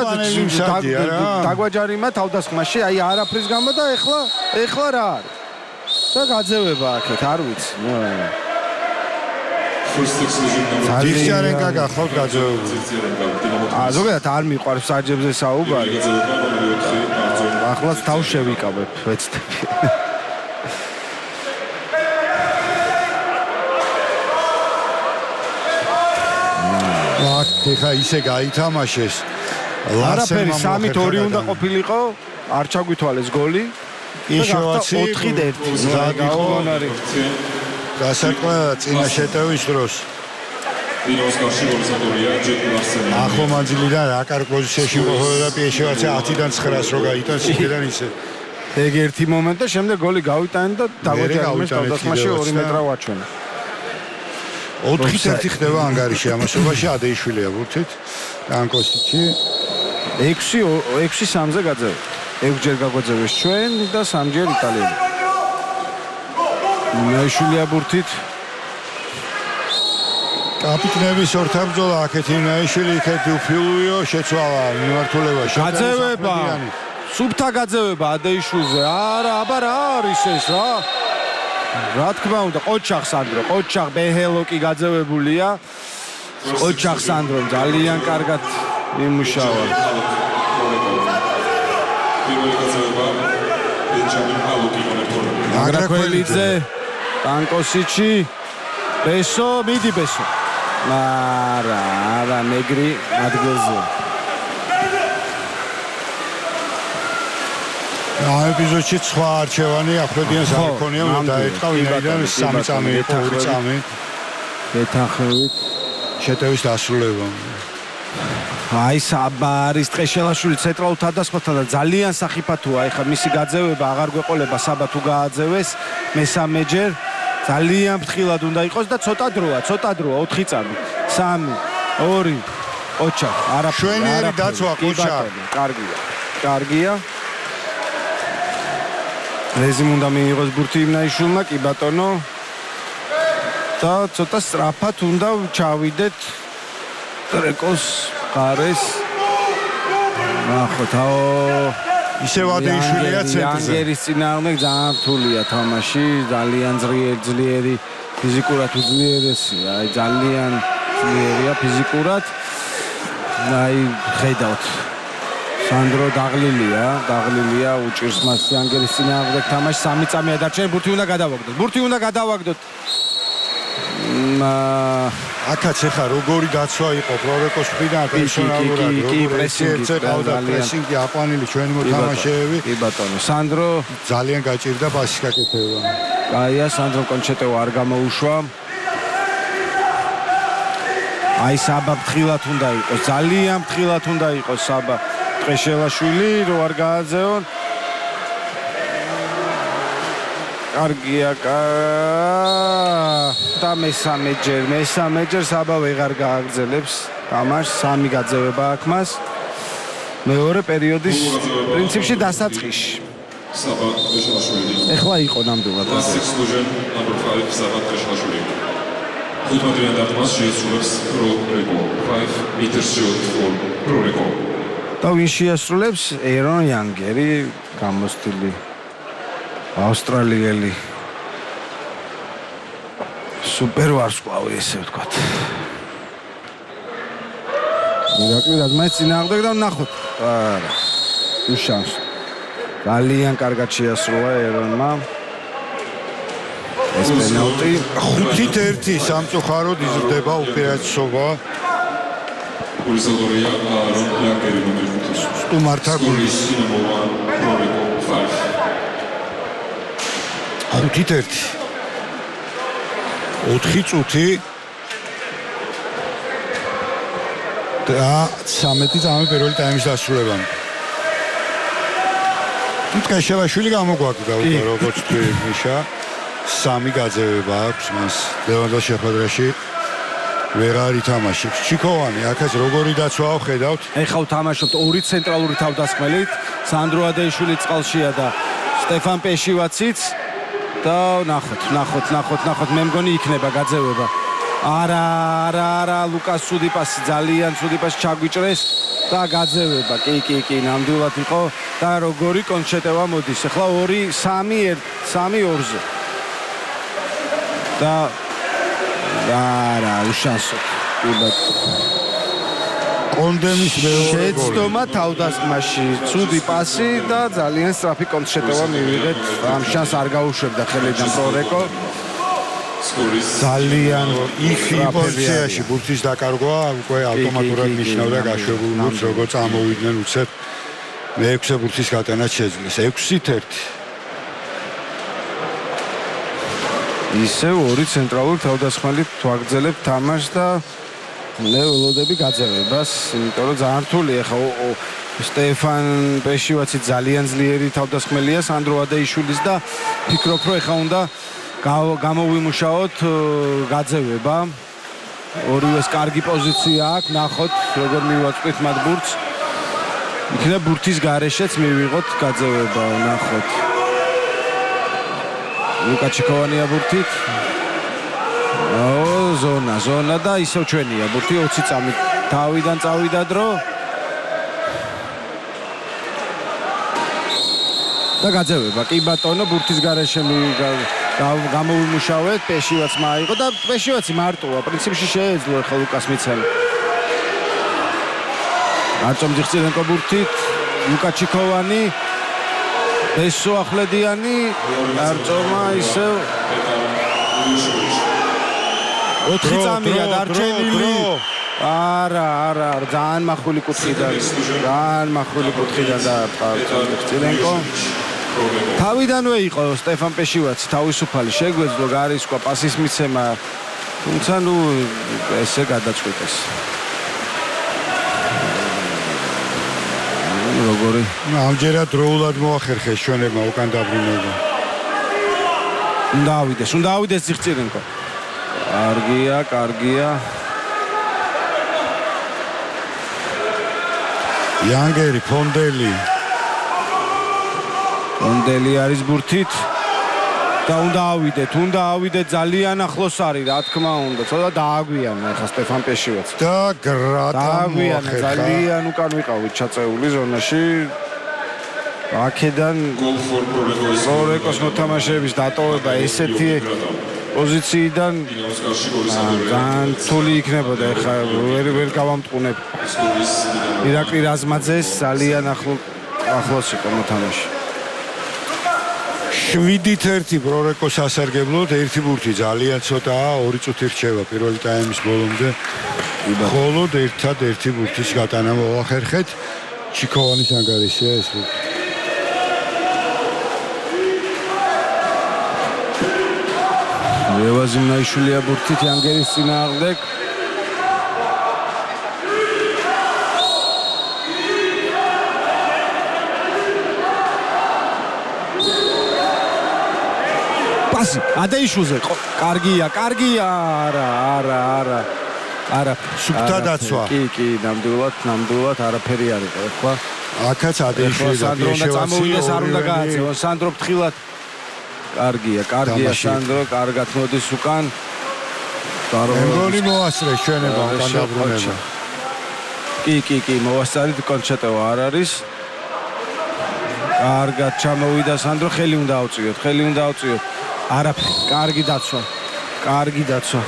დაგვაჯარიმა თავდასხმაში, აი არაფრის გამო და ეხლა რა არის? და გაძევება აქეთ, არ ვიცი. დიხიარენკა გახავთ გაძევებული. ზოგადად არ მიყვარს საჯებზე საუბარი. ახლაც თავს შევიკავებ, ვეცდები. ეხა ისე გაითამაშეს. არაფერი 3-2 უნდა ყოფილიყო, არ ჩაგვითვალეს გოლი. პიეშევაცი 4-1 გასაკვირად წინა შეტევის დროს. დინოს გარშემორსადურია ჯეკ ლარსენი. ახლო მანძილიდან რა კარგ პოზიციაში მოხვდა პიეშევაცი 10-დან 9-ს რო გაიტანს იქიდან ისე. ეგ ერთი მომენტი და შემდეგ გოლი გავიტანენ და დაგვაჯარიმეს თავდასხმაში 2 მეტრა ვაჩვენა. 4-1 ხდება ანგარიში ამასობაში ადეიშვილია ბურთით. ტანკოსიჩი 6-3-ზე გაძევდა. 6 ჯერ გაგვაძევეს ჩვენ და 3 ჯერ იტალიელი. ნაიშვილია ბურთით. კაპიტნების ორთაბრძოლა აქეთი ნაიშვილი იქეთ უფილუიო შეცვალა მიმართულებაში. გაძევება. სუფთა გაძევება ადეიშვილზე. არა, აბა რა არის ეს რა? რა თქმა უნდა, ყოჩახ სანდრო, ყოჩახ ბეჰელოკი გაძევებულია. ყოჩახ სანდრო ძალიან კარგად იმუშავა. პირველი გაძევება ბენჯამინ ჰალოკი მონეთორი. აგრაკველიძე, ტანკოსიჩი, ბესო, მიდი ბესო. არა, მეგრი ადგილზე. ამ ეპიზოდში სხვა არჩევანი ახვლედიანს არ ქონია, უნდა დაეთყა ვინაიდან 3 წამი იყო, 2 წამი. ეთანხმებით შეტევის დასრულება. აი საბარის ტყეშელაშვილი ცენტრალურ თავდასხმასთან და ძალიან სახიფათოა. ეხლა მისი გაძევება აღარ გვეყოლება საბა თუ გააძევეს მესამეჯერ. ძალიან ფრთხილად უნდა იყოს და ცოტა დროა, 4 წამი. 3, 2, ოჩა, არაფერი. შვენიერი დაცვა ყოჩა. კარგია. რეზიმ უნდა მიიღოს ბურთი იმნაიშვილმა, კი ბატონო. და ცოტა სწრაფად უნდა ჩავიდეთ ტრეკოს გარეს. ნახოთაო ისევ ადეიშვილია ცენტრზე. იანგერის წინააღმდეგ ძალიან რთულია თამაში, ძალიან ძლიერი ფიზიკურად უძლიერესია, აი ძალიან ძლიერია ფიზიკურად. აი ხედავთ სანდრო დაღლილია უჭირს მას იანგერის წინააღმდეგ თამაში 3 წამია დარჩენილი, ბურთი უნდა გადავაგდოთ. აქაც ახლა როგორი დაცვა იყო პრორეკოს მხრიდან პერსონალურად პრესინგი აყვანილი ჩვენი მოთამაშეები. კი ბატონო, სანდრო ძალიან გაჭირდა პასის გაკეთება. კაია, სანდრო კონჩეტევ არ გამოუშვა. აი საბა ფრთხილად უნდა იყოს, ძალიან ფრთხილად უნდა იყოს საბა. ტყეშელაშვილი რო არ გააძეონ. კარგია და მესამეჯერ საბა ვეღარ გააგრძელებს თამაშს. 3 გაძევება აქვს მას მეორე პერიოდის პრინციპში დასაწყისში. საბა ტყეშელაშვილი. ეხლა იყო ნამდვილად. Last exclusion number 5 საბა ტყეშელაშვილი. 15 დარტყმას შეისრულებს პრორეკო. 5 meters shot for პრორეკო. და ვინ შეასრულებს? ერონ იანგერი, გამოსტილი ავსტრალიელი სუპერ ვარსკვლავი, ესე ვთქვათ. ირაკლი რაზმაის წინააღმდეგ და ნახოთ. არა. უშანს. ძალიან კარგად შეასრულა ერონმა. ეს პენალტი 5-1 სამწუხაროდ იზრდება უპირატესობა გულზადორია არონ იანგერი ნომერი 5. სტუმართა გულის Dinamo 1 Flamengo 5. 5-1 4 წუთი და 13 წამი პირველი ტაიმის დასრულებამდე. ტკეშევაშვილი გამოგვაკლდა უკვე როგორც თქვი მიშა. 3 გაძევება აქვს მას ლევანდოს შეხვედრაში. ვეღარ ითამაშებს. ჩიკოვანი აქაც როგორი დაცვაო ხედავთ? ეხლა თამაშობთ ორი ცენტრალური თავდასხმელით. სანდრო ადეიშვილი წყალშია და სტეფან პეშივაციც და ნახოთ, მე მგონი იქნება გაძევება. არა, ლუკას ცუდი პასი, ძალიან ცუდი პასი ჩაგვიჭრეს და გაძევება. კი, ნამდვილად იყო და როგორი კონჩეტევა მოდის. ეხლა 3-2-ზე. და არა, უშანსო. კონდემის მეორე გოლი. შეცდომა თავდასხმაში, ცუდი პასი და ძალიან სწრაფი კონტრშეტევა მივიღეთ. ამ შანსს არ გაუშვებდა ხელიდან პრორეკო. ძალიან იფი პოზიციაში ბურთის დაკარგვა უკვე ავტომატურად ნიშნავდა გაშვებულ ბურთს, როგორც ამოვიდნენ უცებ მე-6 ბურთის გატანაც შეძლეს. 6-1. ისევ ორი ცენტრალური თავდასხმელი თვაგრძელებთ თამაშს და მე ველოდები გაძევებას, იმიტომ რომ ძალიან რთულია ხა სტეფან პეშივაცი ძალიან ძლიერი თავდასხმელია სანდრო ადეიშვილის და ფიქრობ რომ ხა უნდა გამოვიმუშაოთ გაძევება. ორივეს კარგი პოზიცია აქვს, ნახოთ როგორ მივაწვით მათ ბურთს. იქნებ ბურთის გარეშეც მივიღოთ გაძევება, ნახოთ. ლუკა ჩიკოვანია ბურთით. ზონა და ისევ ჩვენია ბურთი 20 წამით. თავიდან წავიდა დრო. და გაძევება. კი ბატონო, ბურთის გარეშე გამოვიმუშავეთ, პეშივაც მაიღო და პეშივაცი მარტოა. პრინციპში შეეძლო ახლა ლუკას მიცემ. არტემ ძიხცირენკო ბურთით, ლუკა ჩიკოვანი, ესო ახლედიანი, არტომა ისევ 4 წამია დარჩენილი. არა, ძალიან מחული კუთხიდან და ძიხცირენკო თავიდანვე იყო სტეფან პეშივაცი თავისუფალი შეგვეძლო გარისკვა პასის მიცემა, თუმცა ესე გადაწყვიტეს. როგორი? ამჯერად დროულად მოახერხეს ჩვენებმა უკან დაბრუნება. უნდა ავიდეს ძიხცირენკო. კარგია. იანგერი, ფონდელი არის ბურთით და უნდა ავიდეთ ძალიან ახლოს არის, რა თქმა უნდა. ცოტა დააგვიანა ახლა სტეფან პეშივაცი. და გრატა მოახერხა. ძალიან უკან ვიყავით ჩაწეული ზონაში. აქედან პრორეკოს მოთამაშეების დატოვება ესეთი პოზიციიდან ძალიან თული იქნებოდა. ახლა ვერ გავამტყუნებ. ირაკლი რაზმაძეს ძალიან ახლოს იყო მოთამაში. 7-1 პრორეკოს ასარგებლოდ, ერთი ბურთი ძალიან ცოტაა, 2 წუთი რჩება პირველი ტაიმის ბოლომდე. მხოლოდ ერთი ბურთის გატანა მოახერხეთ. ჩიკოვანის ანგარიშია ეს ბურთი. ლევაზიმნაიშვილია ბურთით იანგერის წინააღმდეგ. პასი ადეიშვილზე კარგია. არა. სუფთა დაცვა. კი, ნამდვილად არაფერი არ იყო ახლა. აქაც ადეიშვილი და პეშევაცი არ უნდა გააძევოს. სანდრო ფრთხილად. კარგია სანდრო, კარგად მოდის უკან. მეგონი მოასწრეს ჩვენება უკან დაბრუნება. კი, მოასწარით, კონჩეტევა არ არის. კარგად ჩამოვიდა სანდრო, ხელი უნდა ავწიოთ. არაფერი, კარგი დაცვა.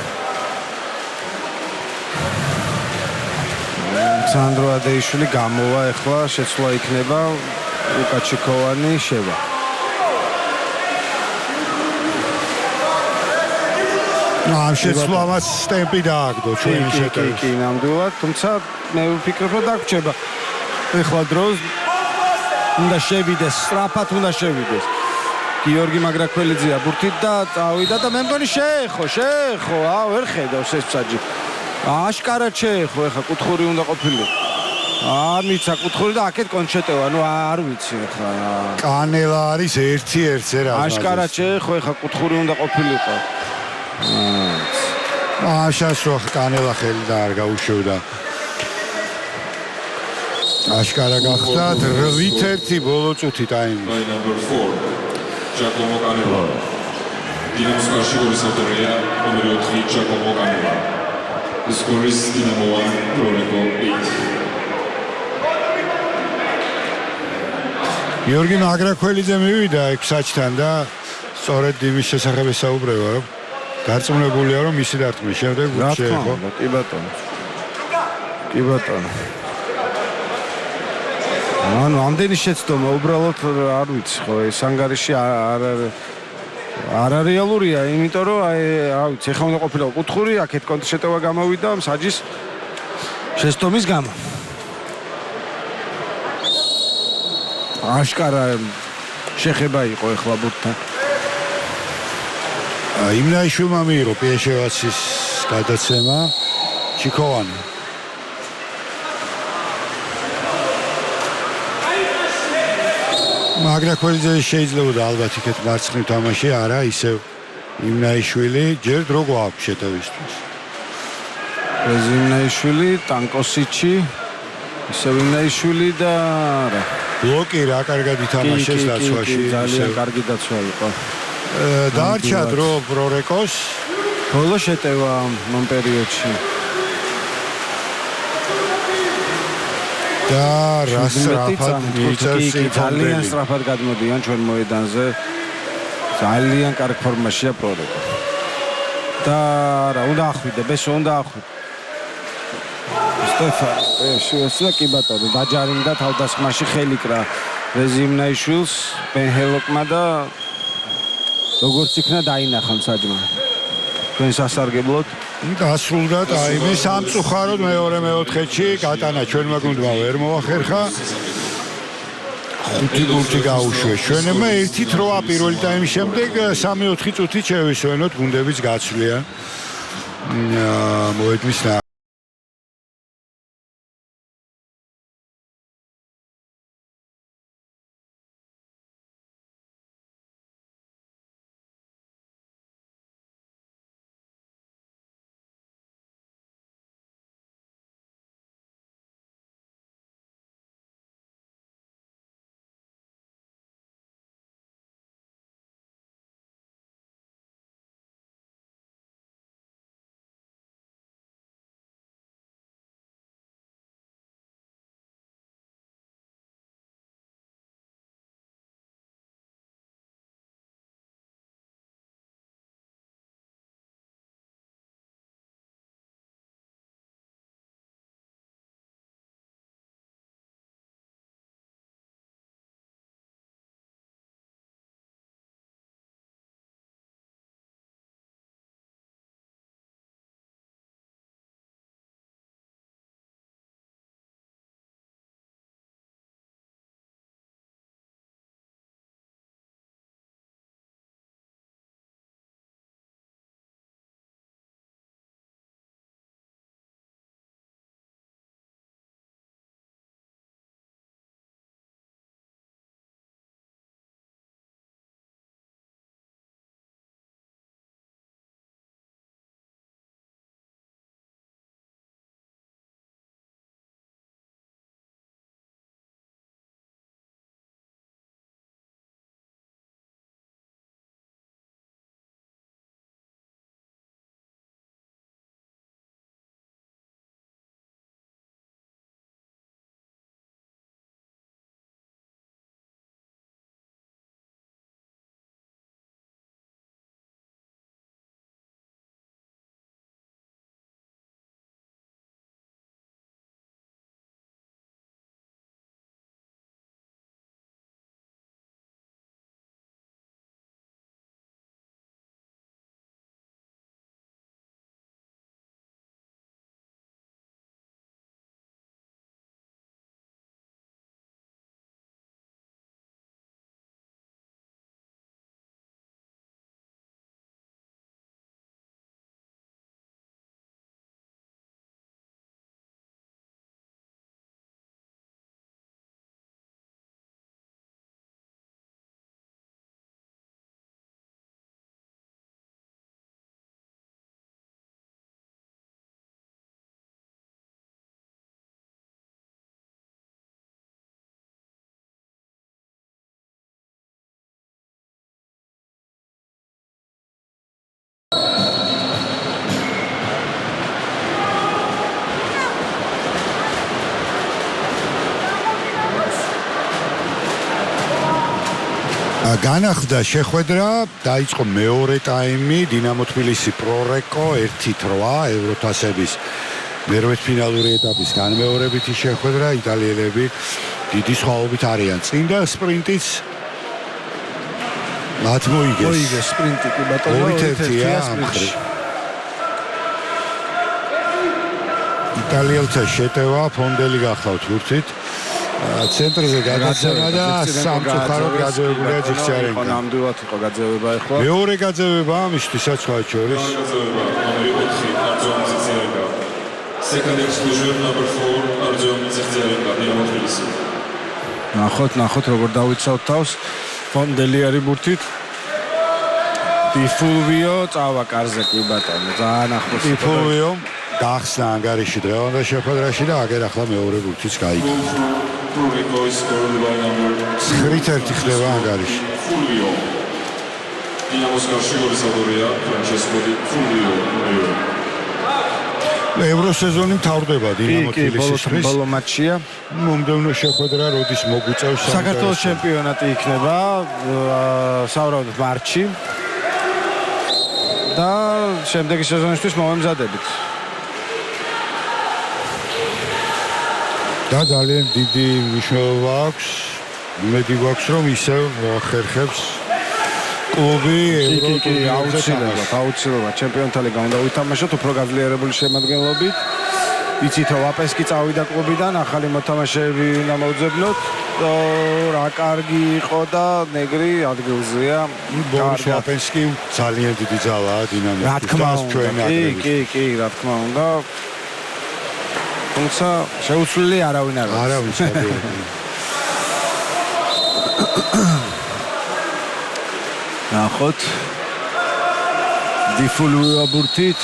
ალექსანდრო ადეიშვილი გამოვა, ეხლა შეცვლა იქნება უკაჩიკოვანი შევა. ამ შეცვლამაც ტემპი დააგდო ჩვენი შეტევის. კი, ნამდვილად, თუმცა მე ვფიქრობ, რომ დაგვრჩება. ეხლა დროს უნდა შევიდეს, სწრაფად უნდა შევიდეს. გიორგი მაგრაკველიძეა ბურთით და წავიდა და მე მგონი შეეხო, ვერ ხედავს ეს ფსაჯი. აშკარად შეეხო, ეხლა კუთხური უნდა ყოფილიყო. მიცა კუთხური და აქეთ კონჩეტევა, არ ვიცი ეხლა. კანელა არის 1-1-ზე რა. აშკარად შეეხო, ეხლა კუთხური უნდა ყოფილიყო. შანსო კანელა ხელი და არ გაუშვდა. აშკარა გახდა 8-1 ბოლო წუთი ტაიმი. By number 4, Giacomo Canella. Dinamos Karshigori's autorია ნომერი 4 Giacomo Canella. The score is Dinamo 1, Floreko 8. გიორგი მაგრაკველიძე მივიდა ეგ ფსაჯთან და სწორედ იმის შესახებ ესაუბრება, რომ დარწმუნებულია, რომ მისი დარტყმის შემდეგ შეეხო. კი ბატონო. კი ბატონო. ანუ ამდენი შეცდომა უბრალოდ არ ვიცი ხო ეს ანგარიში არ რეალურია, იმიტომ რომ რა ვიცი, ეხლა უნდა ყოფილიყო კუთხური, აქეთ კონტრშეტევა გამოვიდა მსაჯის შეცდომის გამო. აშკარა შეხება იყო ეხლა ბურთთან. იმნაიშვილმა მიიღო პიეშევაცის გადაცემა ჩიკოვანი. მაგრაკველიძე შეიძლება ალბათ იქეთ მარცხნივ თამაში, არა ისევ იმნაიშვილი ჯერ დრო გვაქვს შეტევისთვის. იმნაიშვილი, ტანკოსიჩი, ისევ იმნაიშვილი და რა. ბლოკი რა კარგად ითამაშეს დაცვაში. ძალიან კარგი დაცვა იყო. დარჩა დრო პრორეკოს. ბოლო შეტევა ამ პერიოდში. და რა სწრაფად მიწევს ძალიან სწრაფად გადმოდიან ჩვენ მოედანზე. ძალიან კარგ ფორმაშია პრორეკო. და რა უნდა ახვიდე, ბესო უნდა ახვიდე. სტეფან, შეესვა კი ბატონო, დაჯარიმდა თავდასხმაში ხელიკრა რეზიმნაიშვილს, ბენჰელოკმა და როგორც იქნა დაინახა მსაჯმა. ჩვენ სასარგებლოდ დასრულდა ტაიმი სამწუხაროდ მეორე მეოთხედში გატანა ჩვენმა გუნდმა ვერ მოახერხა. 5 გოლი გაუშვეს ჩვენებმა 1-8 პირველი ტაიმის შემდეგ 3-4 წუთით შევისვენოთ გუნდების გაცვლიან. მოედნის განახლდა შეხვედრა, დაიწყო მეორე ტაიმი, დინამო თბილისი პრორეკო 1-8 ევროთასების მერვედფინალური ეტაპის განმეორებითი შეხვედრა, იტალიელები დიდი სხვაობით არიან წინ და სპრინტიც მათ მოიგეს სპრინტი კი ბატონო 2-1-ია ამხრივ. იტალიელთა შეტევა ფონდელი გახლავთ ვურთით. ცენტრზე გადაცემა და სამწუხაროდ გაძევებულია ჯიქცარენკა. ნამდვილად იყო გაძევება ახლა. მეორე გაძევება ამისთვისაც სხვა შორის. გაძევება ნომერი 4 არჯონ ძიძიარენკა. Second exclusion number 4 არჯონ ძიძიარენკა დინამო თბილისი. ნახოთ როგორ დავიცავთ თავს. ფონდელი არის ბურთით. დიფულვიო წავა კარზე კი ბატონო. ძალიან ახლოს. დიფულვიო გახსნა ანგარიში დღევანდელ შეხვედრაში და აგერ ახლა მეორე ბურთიც გაიგო. Prurico is scored by number 9-1 ხდება ანგარიში. Fulvio. დინამოს გარშე გოლის ავტორია ფრანჩესკო დი ფულვიო. ევროსეზონი მთავრდება დინამო თბილისისთვის. ბოლო მატჩია. მომდევნო შეხვედრა როდის მოგვიწევს საქართველოს ჩემპიონატი იქნება სავარაუდოდ მარტში. და შემდეგი სეზონისთვის მომემზადებით. და ძალიან დიდი მნიშვნელობა აქვს. იმედი გვაქვს რომ ისევ ხერხებს კლუბი აუცილებლად ჩემპიონთა ლიგა უნდა ვითამაშოთ უფრო გაძლიერებული შემადგენლობით. იცით რომ ვაპენსკი წავიდა კლუბიდან, ახალი მოთამაშეები უნდა მოვძებნოთ. რა კარგი იყო და ნეგრი ადგილზეა. ბორის ვაპენსკი ძალიან დიდი ძალაა დინამოს. რა თქმა უნდა. კი, რა თქმა უნდა. თუმცა შეუცვლელი არავინ არ არის. არავინ ჩადიოდა. ნახოთ. დიფულვიო ბურთით.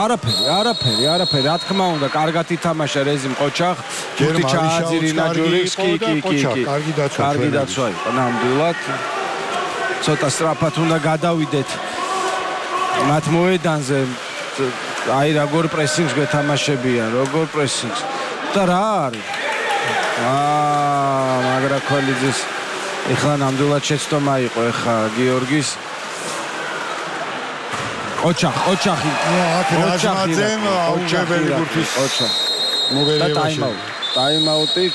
არაფერი. რა თქმა უნდა, კარგად ითამაშა რეზიმ ყოჩახ. ბურთი ჩააძირინა ჯურიქს. კი. კარგი დაცვა იყო ნამდვილად. ცოტა სწრაფად უნდა გადავიდეთ მათ მოედანზე. აი როგორ პრესინგს გეთამაშებიან, როგორ პრესინგს. და რა არის? მაგრა ქოლიძის ეხლა ნამდვილად შეცდომა იყო ეხლა გიორგის. ოჩახი. აქ რაჟმაძემ აუჩებელი ბურთის მოგერევა. ტაიმაუტი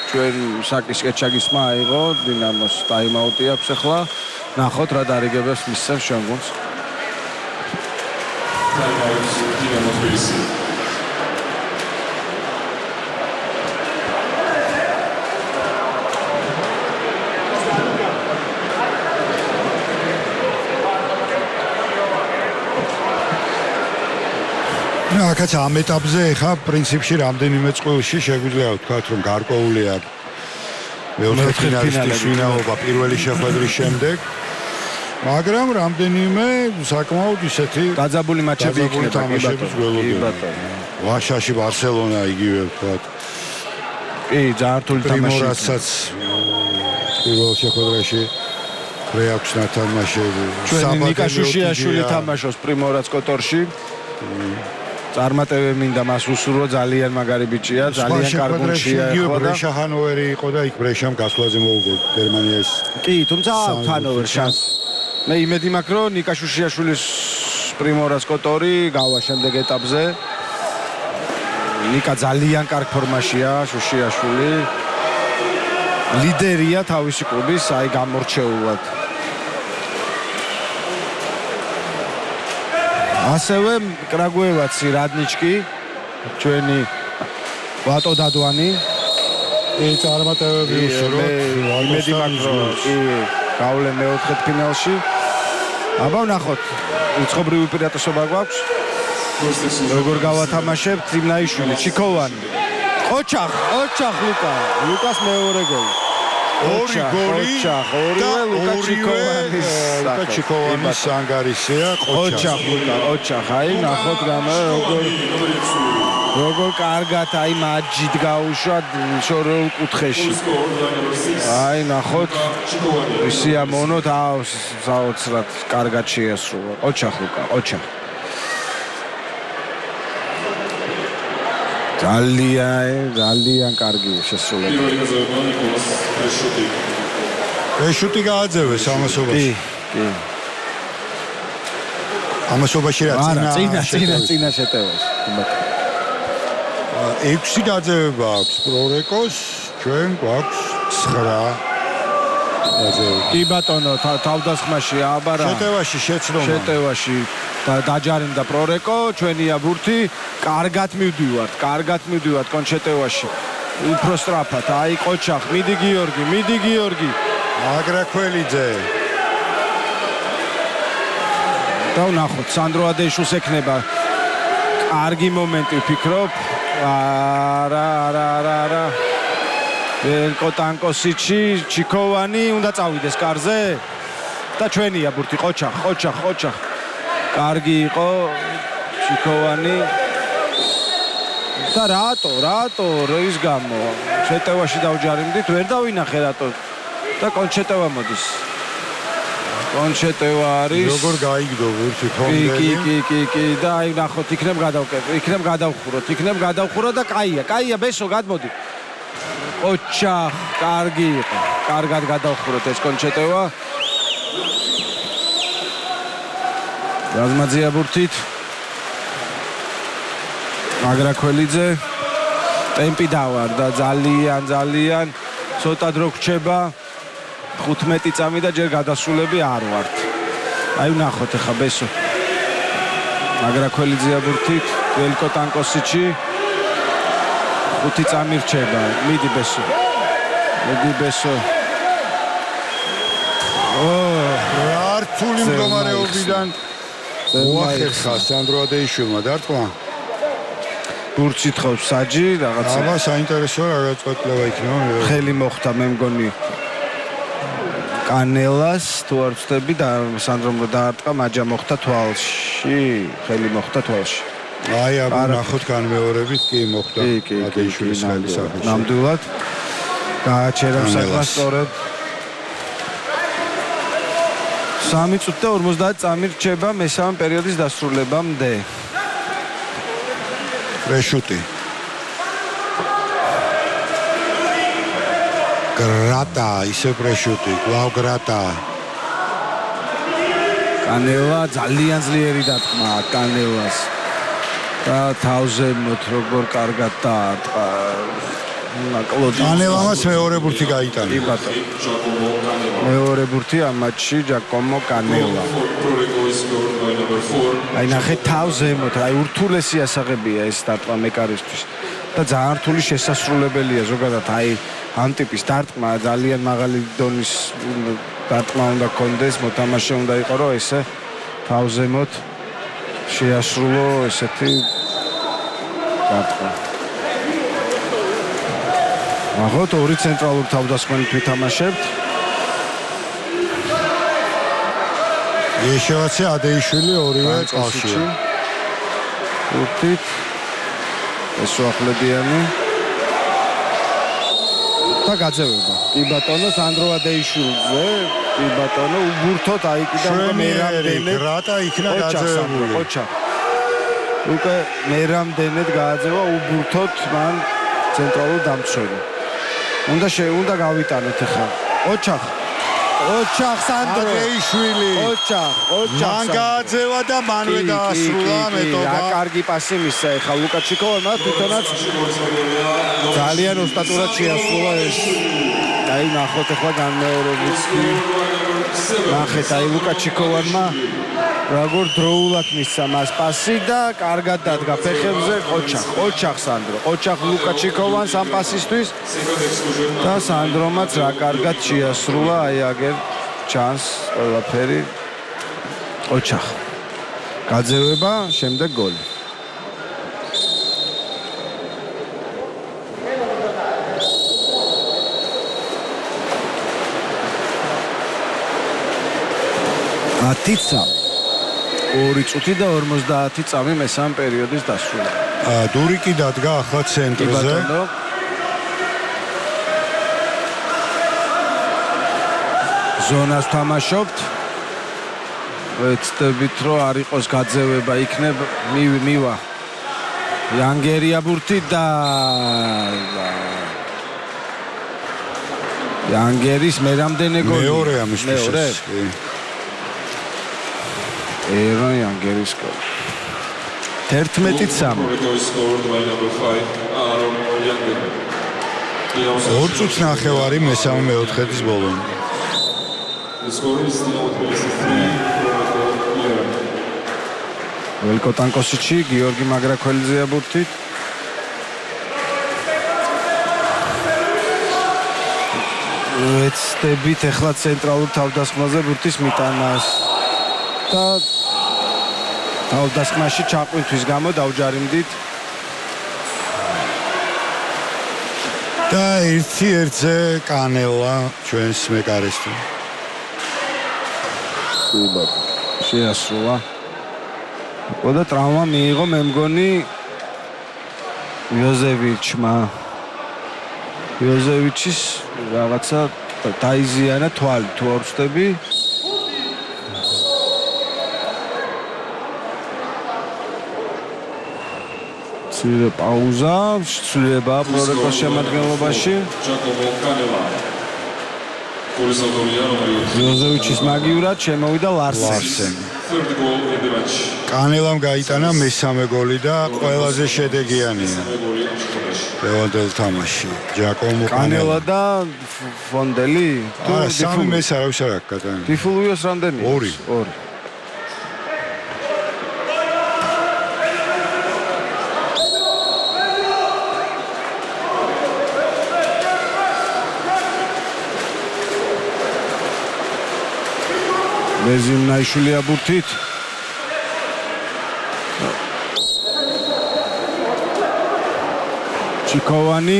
ჩვენ საკის კეჩაგისმა აიღო, დინამოს ტაიმაუტი აქვს ეხლა. ნახოთ რა დარიგებებს მისცემს შემგონს. დინამო თბილისი. აქაც ამ ეტაპზე ხა პრინციპში რამდენიმე წყვილში შეგვიძლია ვთქვათ რომ გარკვეულია მეოთხედფინალისტის ვინაობა პირველი შეხვედრის შემდეგ. მაგრამ რამდენიმე საკმაოდ ისეთი დაძაბული მატჩები იქნება კი ბატონო. ვაშაში ბარსელონა იგივე ვთქვათ. კი, ძალიან რთული თამაში. პრიმორასაც პირველ შეხვედრაში რეაქს ნათამაშები. ჩვენი ნიკა შუშიაშვილი თამაშობს პრიმორაც კოტორში. წარმატებები მინდა მას უსურვო, ძალიან მაგარი ბიჭია, ძალიან კარგუნშია ეხლა და ბრეშა ჰანოვერი იყო და იქ ბრეშამ გასვლაზე მოუგო გერმანიას. კი, თუმცა ჰანოვერ შანსი. მე იმედი მაქვს რომ ნიკა შუშიაშვილის პრიმორას კოტორი გავა შემდეგ ეტაპზე. ნიკა ძალიან კარგ ფორმაშია, შუშიაშვილი. ლიდერია თავისი კლუბის, აი გამორჩეულად. ასევე კრაგუევაცი, რადნიჩკი, ჩვენი ვატო დადვანი. წარმატებები უსურვოთ. იმედი მაქვს რომ გავლენ მეოთხედფინალში. აბა ვნახოთ, უცხობრივი უპირატესობა გვაქვს. როგორ გავათამაშებთ იმნაიშვილი, ჩიკოვანი. ოჩახ ლუკას მეორე გოლი. ორი გოლი და ლუკა ჩიკოვანის ანგარიშია ოჩახ აი ნახოთ გამა როგორ კარგად აი მაჯით გაუშვა შორეულ კუთხეში. აი ნახოთ ისიამონო თავს საოცრად კარგად შეასრულა. ოჩახ ძალიან კარგი შესრულება. ეშუტი გააძევეს ამასობაში. კი. ამასობაში რა წინა შეტევაში. 6 დაძევება აქვს პრორეკოს, ჩვენ გვაქვს 9 დაძევება. კი ბატონო, თავდასხმაში აბარა. შეტევაში დაჯარიმდა პრორეკო, ჩვენია ბურთი, კარგად მივდივართ კონშეტევაში. უფრო სწრაფად, აი ყოჩახ, მიდი გიორგი. აგრაკველიძე. და ვნახოთ, სანდრო ადეიშვილს ექნება კარგი მომენტი ვფიქრობ. არა. ველკო ტანკოსიჩი, ჩიქოვანი უნდა წავიდეს კარზე და ჩვენია ბურთი ყოჩახ. კარგი იყო ჩიქოვანი. და რატო რის გამო შეტევაში დავჯარიმდით, ვერ დავინახე რატო და კონშეტევა მოდის. კონშეტევა არის. როგორ გაიგდო ვერცი ფონდელი? კი და აი ნახოთ, იქნებ გადავხუროთ და კაია ბესო გადმოდი. ოჩახ, კარგი იყო. კარგად გადავხუროთ ეს კონშეტევა. რაზმაძია ბურთით. აგრაკველიძე ტემპი დავარდა ძალიან ცოტა დრო გრჩება 15 წამი და ჯერ გადასულები არ ვართ. აი ვნახოთ ახლა ბესო. აგრაკველიძეა ბურთით, ველკო ტანკოსიჩი 5 წამი რჩება. მიდი ბესო. რთული მდგომარეობიდან მოახერხა სანდრო ადეიშვილმა დარტყმა. ბურთს ითხოვს საჯი რაღაცა. აბა საინტერესოა რაღაც კვეთლება იქნება. ხელი მოხდა მე მგონი კანელას თუ არ ვწდები და სანდრომ რო დაარტყა მაჯა მოხდა თვალში. აი აბა ნახოთ განმეორებით კი მოხდა ადეიშვილის ხელი სახეში. ნამდვილად გააჩერა საკმაოდ სწორად. 3 წუთი და 50 წამი რჩება მესამე პერიოდის დასრულებამდე. რეშუტი. გრატა, ისე პრეშუტი, კლავ გრატა. კანელა ძალიან ძლიერი დარტყმა კანელას. და თავზე მოთ როგორ კარგად დაარტყა. კანელამაც მეორე ბურთი გაიტანა. კი ბატონო. მეორე ბურთი ამ მატჩში ჯაკომო კანელა. აი ნახე თავზე მოთ, აი ურთულესი ასაღებია ეს დარტყმა მეკარისთვის და ძალიან რთული შესასრულებელია ზოგადად აი ამ ტიპის დარტყმა ძალიან მაღალი დონის დარტყმა უნდა კონდეს, მოთამაშე უნდა იყო რომ ესე თავზე მოთ შეასრულო ესეთი დარტყმა. ახოთ ორი ცენტრალური თავდასხმით ვითამაშებთ. ეშევაცე ადეიშვილი ორივე წალშია. უთით ესოახლებიანი და გაძევება. კი ბატონო სანდრო ადეიშვილზე, კი ბატონო უბურთოთ აი კიდევ მერამდენე გრატა იქნა გაძევებული. უკვე მერამდენე გააძევა უბურთოთ მან ცენტრალურ დამცველი. უნდა გავიტანოთ ახლა. ოჩახ სანდრო ადეიშვილი. ოჩახ მან გააძევა და მანვე დაასრულა მეტობა. რა კარგი პასი მისცა ახლა ლუკაჩიკოვმა თვითონაც ძალიან ოსტატურად შეასრულა ეს. აი ნახოთ ახლა განმეორებით. ნახეთ აი ლუკაჩიკოვმა როგორ დროულად მისცა მას პასი და კარგად დადგა ფეხებზე ოჩახ სანდრო. ოჩახ ლუკაჩიკოვანს ამ პასისთვის და სანდრომაც რა კარგად შეასრულა აი აგერ ჩანს ყველაფერი. ოჩახ გაძევება, შემდეგ გოლი. ათიცა 2 წუთი და 50 წამი მესამე პერიოდის დასრულება. დურიკი დადგა ახლა ცენტრზე. ზონას თამაშობთ. ვეცდებით რომ არ იყოს გაძევება იქნებ მივა. იანგერია ბურთი და იანგერის მე რამდენი გოლი? მეორე ამის მეორე. კი. ერონ იანგერის გოლი. 11-3. Proreco is scored by number 5, Aaron Younger. ორ წუთს ნახევარი მესამე მეოთხედის ბოლომდე. The score is Dinamo Tbilisi 3, Proreco 11. ველკო ტანკოსიჩი, გიორგი მაგრაქველიძეა ბურთით. ეცდებით ახლა ცენტრალურ თავდასხმაზე ბურთის მიტანას და თავდასხმაში ჩაყვინთვის გამო დავჯარიმდით. და 1-1-ზე კანელა ჩვენს მეკარესთან. შეასრულა. და ტრავმა მიიღო მე მგონი იოზევიჩმა. იოზევიჩის რაღაცა დაიზიანა თვალი, თუ არ ვწდები. ცირე პაუზა, ცვლილება პრორეკოს შემადგენლობაში. Giacomo Canella. Golis autorია ნომერი 4. იოზევიჩის მაგივრად შემოვიდა ლარსენი. Third goal in the match. კანელამ გაიტანა მესამე გოლი და ყველაზე შედეგიანია გოლი ამ შეხვედრაში. დღევანდელ თამაში. ჯაკომო კანელა და ფონდელი? არა, სამი მეს არავის არ აქვს გატანა. ტიფულუიოს რამდენი? ორი. მეზიმნაიშვილია ბურთით. ჩიკოვანი,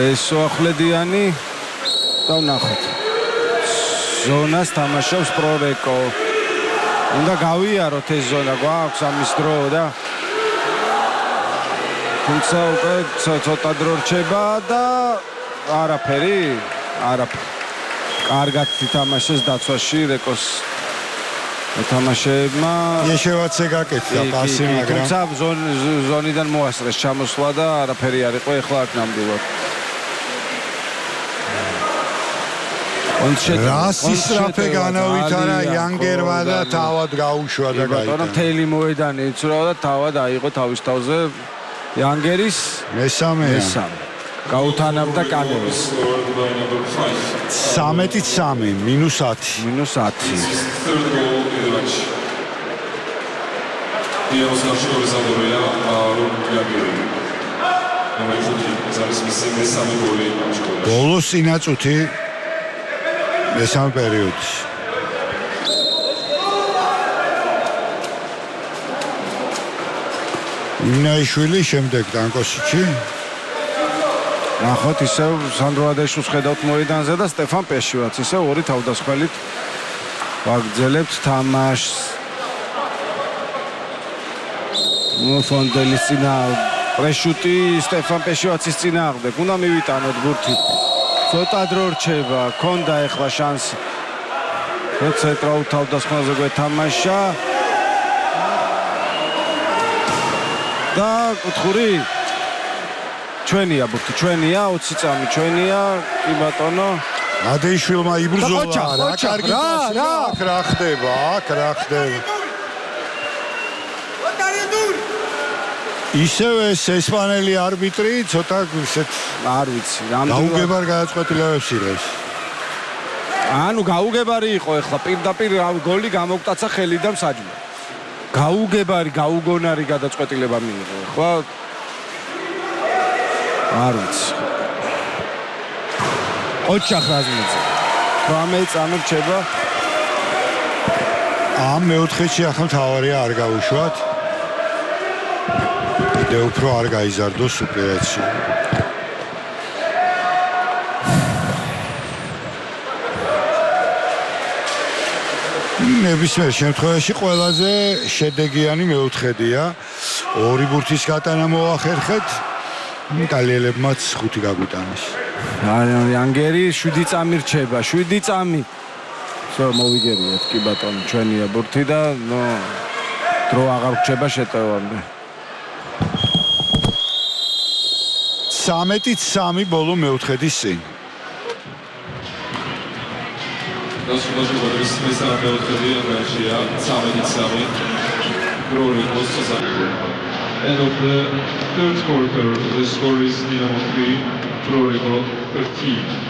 ესოახლედიანი და ვნახოთ. ზონას თამაშობს პრორეკო. უნდა გავიაროთ ეს ზონა, გვაქვს ამის დრო და თუმცა უკვე ცოტა დრო რჩება და არაფერი. კარგად ითამაშეს დაცვაში რეკოს თამაშებმა. ეშევაცე გაკეთდა პასი, მაგრამ თუმცა ზონიდან მოასწრეს ჩამოსვლა და არაფერი არ იყო ეხლა აქ ნამდვილად. რასი სწრაფე განავითარა იანგერმა და თავად გაუშვა და გაიტანა. მთელი მოედანი იცურა და თავად აიღო თავის თავზე იანგერის მესამე. გაუთანამდა კანელას. 13-3 -10. Third goal in the match. Dinamos Golis autorია Aaron Younger. ნომერი 5. ეს არის მისი მესამე გოლი ამ შეხვედრაში. ბოლოს წინაწუთი მესამე პერიოდის. იმნაიშვილი შემდეგ ტანკოსიჩი. ნახოთ ისევ სანდრო ადაშუს ხედავთ მოედანზე და სტეფან პეშივაც ისევ ორი თავდასხმელით ვაგრძელებთ თამაშს. ფონდელის წინა პრეშუტი სტეფან პეშივაცის წინააღმდეგ. უნდა მივიტანოთ ბურთი. ცოტა დრო რჩება, ქონდა ეხლა შანსი. ცენტრალურ თავდასხმაზე გვეთამაშა. და კუთხური ჩვენია ბურთი, ჩვენია 20 წამი ჩვენია, კი ბატონო. ადეიშვილმა იბრძოლა, რა კარგი პასი, რა ხდება. ისევ ეს ესპანელი არბიტრი ცოტა ისეთ არ ვიცი, გაუგებარ გადაწყვეტილებებს იღებს. ანუ გაუგებარი იყო ეხლა პირდაპირ გოლი გამოგტაცა ხელიდან საჯმა. გაუგებარი, გაუგონარი გადაწყვეტილება მიიღო. ეხლა არ ვიცი. ოჩახ რაზმიძე. 18 წამი რჩება. ამ მეოთხედში ახლა მთავარია არ გაუშვათ. კიდევ უფრო არ გაიზარდოს სუპერაცი. ნებისმიერ შემთხვევაში ყველაზე შედეგიანი მეოთხედია. ორი ბურთის გატანა მოახერხეთ. იტალიელებმაც 5 გაგვიტანეს. იანგერი 7 წამი რჩება, 7 წამი. მოვიგერიოთ კი ბატონო, ჩვენია ბურთი და დრო აღარ რჩება შეტევამდე. 13-3 ბოლო მეოთხედის წინ. დასრულდა კვადრის მესამე-მეოთხედი ანგარიშია 13-3 პრორეკოს სასახელო. End of the third quarter, the score is Dinamo 3, Proreko 13.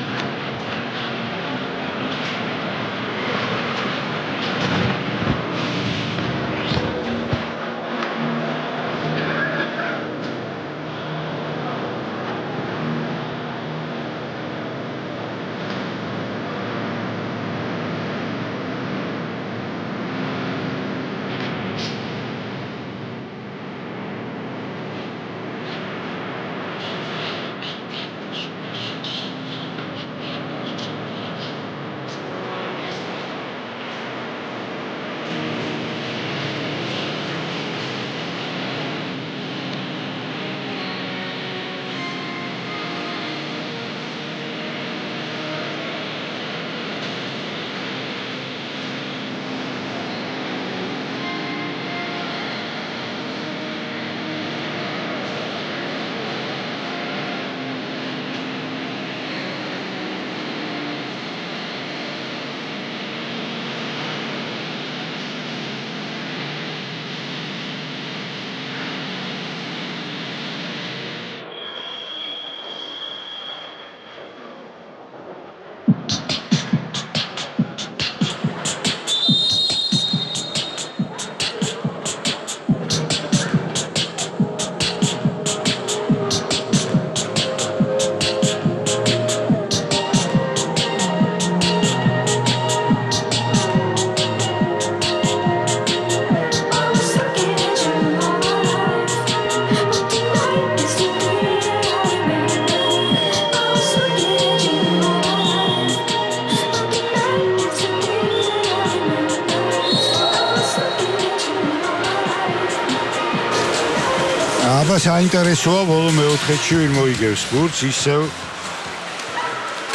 საინტერესოა ბოლო მეოთხედში ვინ მოიგებს ბურთს, ისევ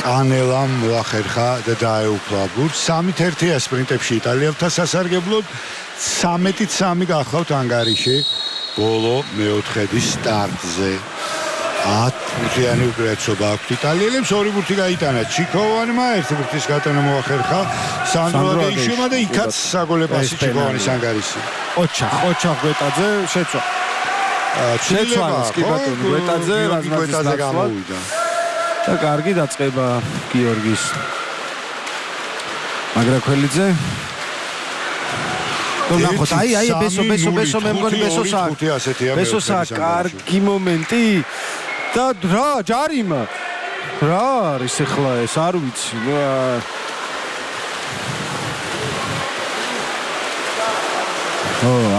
კანელამ მოახერხა და დაეუფლა ბურთს. 3-1-ია სპრინტებში იტალიელთა სასარგებლოდ, 13-3 გახლავთ ანგარიში ბოლო მეოთხედის სტარტზე. 10-იანი უპირატესობა აქვთ იტალიელებს, 2 ბურთი გაიტანა ჩიქოვანმა, 1 ბურთის გატანა მოახერხა სანდრო აგეიშვილმა და იქაც საგოლე პასი ჩიქოვანის ანგარიში. ოჩახ გვეტაძე შეცვა. შეცვალეს კი ბატონო გვეტაძე რაზმაძის გამოვიდა და კარგი დაწყება გიორგის მაგრაქველიძე ნახოთ აი ბესო მე მგონი ბესოსა კარგი მომენტი და რა ჯარიმა რა არის ახლა ეს არ ვიცი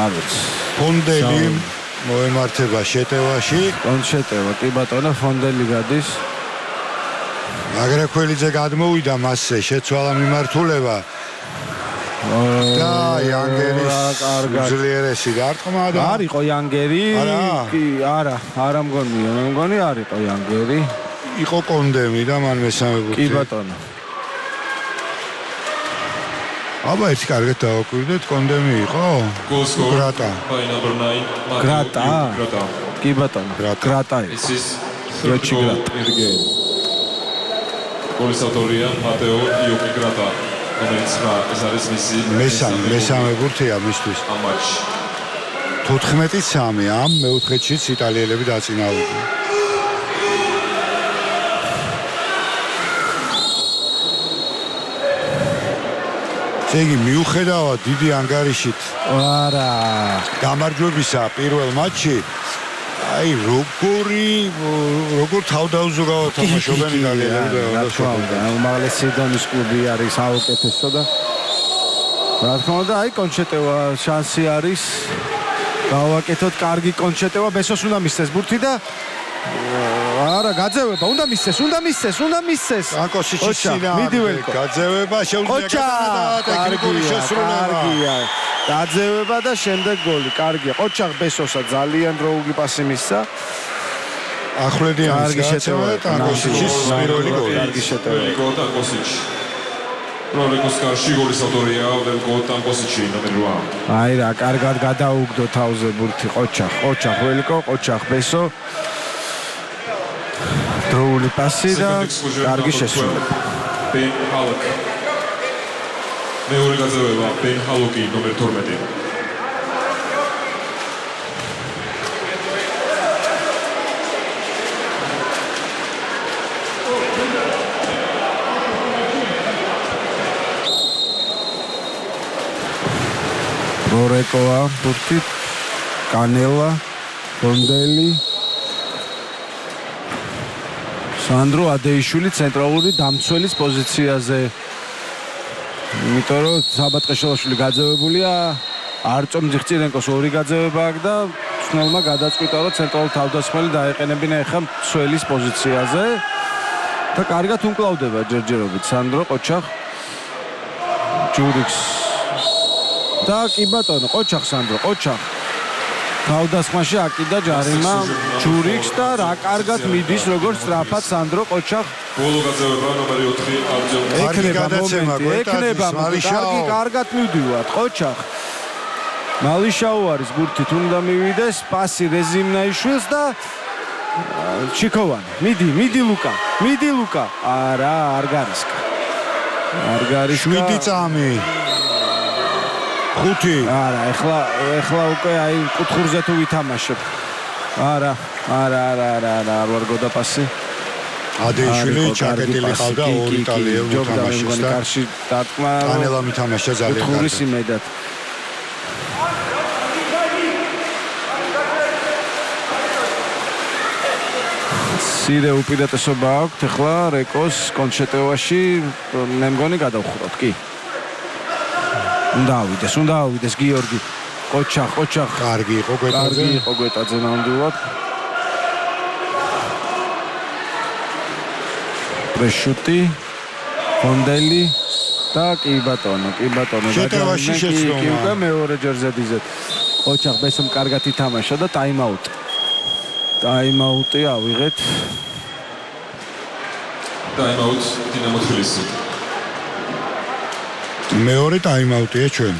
არ ვიცი ფონდელი მოემართება შეტევაში. შეტევა, კი ბატონო, ფონდელი გადის. მაგრაქველიძე გადმოვიდა მასზე, შეცვალა მიმართულება. და იანგერის უძლიერესი დარტყმა და არ იყო იანგერი? კი, არა მგონია, მე მგონი არ იყო იანგერი. იყო კონდემი და მან მესამე ბურთი. კი ბატონო. აბა ეს კარგად დავაკვირდეთ, კონდემი იყო? გრატა. გრატა. კი ბატონო, გრატა. This is Rochi Grata. გოლის ავტორია მატეო იოკი გრატა. რომელიც ეს არის მისი მესამე ბურთია მისთვის. ამ მატჩში. 14-3 ამ მეოთხედშიც იტალიელები დაწინაურდნენ. იგი მიუხედავად დიდი ანგარიშით არა გამარჯვებისა პირველ მატჩში აი როგორ თავდაუზოგავად თამაშობენ იტალიელები და უმაღლესი დონის კლუბი არის საუკეთესო და რა თქმა უნდა აი კონჩეტევა შანსი არის გავაკეთოთ კარგი კონჩეტევა ბესოს უნდა მისცეს ბურთი და არა გაძევება უნდა მისცეს ანკოსიჩის სინამდვილე გაძევება შეუძლია ტექნიკური შესრულება გაძევება და შემდეგ გოლი კარგია ყოჩახ ბესოსა ძალიან დროული პასი მისცა ახვლედიანის გაცემა და ანკოსიჩის პირველი გოლი კარგი შეტევა ანკოსიჩი პრორეკოს კარში გოლის ავტორია ველკო ანკოსიჩი ნომერი 8 აი რა კარგად გადაუგდო თავზე ბურთი ყოჩახ ველკო ყოჩახ ბესო დროული პასი და კარგი შესრულება. მეორე გაძევება ბენ ჰალოკი ნომერ 12. რორეკოა, ბურთი, კანელა, ბონდელი, სანდრო ადეიშვილი ცენტრალური დამცველის პოზიციაზე. იმიტომ რომ საბატყეშვილაშვილი გაძევებულია, არწომ ძიხწირენკოს ორი გაძევება აქვს და ცნელმა გადაწყვიტა რომ ცენტრალური თავდამსხმელი დაეყენებინა ეხა მცველის პოზიციაზე და კარგად უმკლავდება ჯერჯერობით სანდრო ყოჩახ ჯურიქს და კი ბატონო ყოჩახ სანდრო ყოჩახ თავდასხმაში აკიდა ჯარიმა ჯურიქს და რა კარგად მიდის როგორც სწრაფად სანდრო ყოჩახ ბოლო გაძევება ნომერი 4 არჯელ ექნება კარგი კარგად მივდივართ ყოჩახ მალიშაუ არის ბურთით უნდა მივიდეს პასი რეზიმნაიშვილს და ჩიქოვანი მიდი ლუკა არა არ გარისკა 7 წამი 5 არა ეხლა უკვე აი კუთხურზე თუ ვითამაშებ არა არ ვარ გოდაპასი ადეიშვილი ჩაკეტილი ყავდა ორი იტალიელი თამაშის და კარში დარტყმა კანელა მითამაშა ძალიან კუთხურის იმედად სირე უპირატესობა აქვს ახლა რეკოს კონჩეტევაში მე მგონი გადავხუროთ კი უნდა ავიდეს გიორგი ყოჩახ კარგი იყო გვეტაძე ნამდვილად პრეშუტი ფონდელი და კი ბატონო შეტევაში შეცდომა კი უკვე მეორე ჯერზე დიზეთ ყოჩახ ბესომ კარგად ითამაშა და ტაიმაუტი ავიღეთ ტაიმაუტ დინამო თბილისი მეორე ტაიმაუტია ჩვენ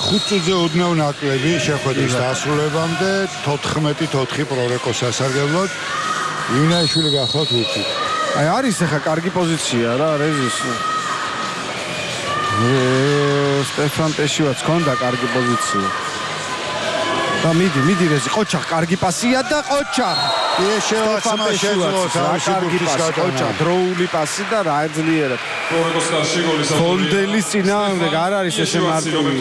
ხუთზე ოდნავ ნაკლები შეხვედრის დასრულებამდე 14-4 პრორეკოს სასარგებლოდ ივნაიშვილი გახლავთ უთით. აი არის ახლა კარგი პოზიცია რა რეზის სტეფან პეშივაც ჰქონდა კარგი პოზიცია და მიდი რეზი ყოჩახ კარგი პასია და ყოჩახ შეეცვალა შეძლო თავისი ბურთის გატანა ყოჩახ დროული პასი და რა ეძლიერებ პრორეკოს კარში გოლის ფონდელის წინააღმდეგ არ არის ესე მარტივი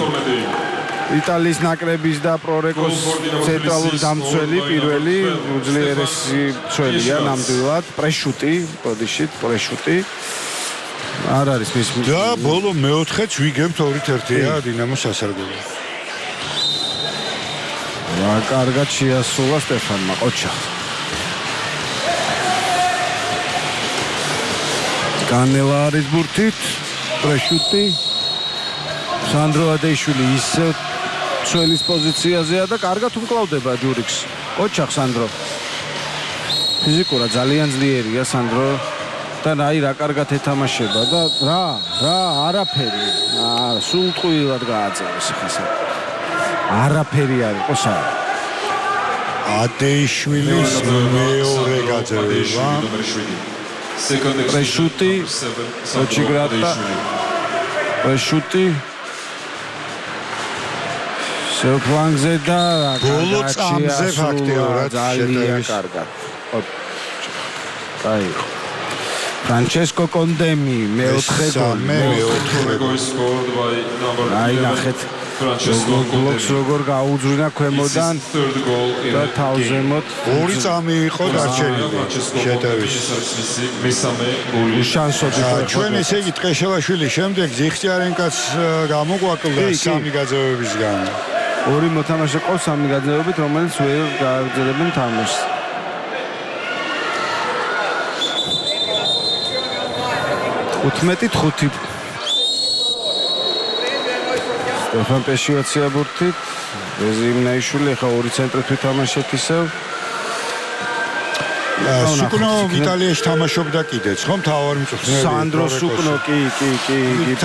იტალიის ნაკრების და პრორეკოს ცენტრალური დამცველი პირველი უძლიერესი მცველია ნამდვილად პრეშუტი არ არის მის და ბოლო მეოთხეც ვიგებთ 2-1-ია დინამოს სასარგებლო რა კარგად შეასრულა სტეფანმა ყოჩახ კანელა არის ბურთით პრეშუტი სანდრო ადეიშვილი ისე მცველის პოზიციაზეა და კარგად უმკლავდება ჯურიქს ყოჩახ სანდრო ფიზიკურად ძალიან ძლიერია სანდრო და რა კარგად ეთამაშება და რა არაფერი სულ ტყუილად გააწერეს ხასა არაფერი არ იყო სა ადეიშვილის მეორე გაძევება პრეშუტი ოჩიგრატა პრეშუტი სოფლანგზე და ბოლო წამზე ფაქტიურად ძალიან კარგად აი ფრანჩესკო კონდემი მეოთხე გოლი გოლის scored by number 11 Francesco გლოქს Conte. როგორ გაუძვირნა ქვემოდან Third goal in და the game. თავზემოთ ორი წამი იყო დარჩენილი Francesco შეტევის. Conte მესამე გოლი. შანსები ჩვენ ესე იგი ტყეშელაშვილის შემდეგ ზიხჭარენკაც გამოგვაკლდა კი. სამი გაძევებისგან. ორი მოთამაშე ყავს სამი გაძევებით, რომელიც ვერ გააგრძელებენ თამაშს. უთმეტი 5. სტეფან პეშიოცია ბურთით, რეზიმნაიშვილი ახლა ორი ცენტრით ვითამაშეთ ისევ. სუკნო იტალიაში თამაშობდა კიდეც, ხო, მთავარი მწვრთნელი. სანდრო სუკნო, კი.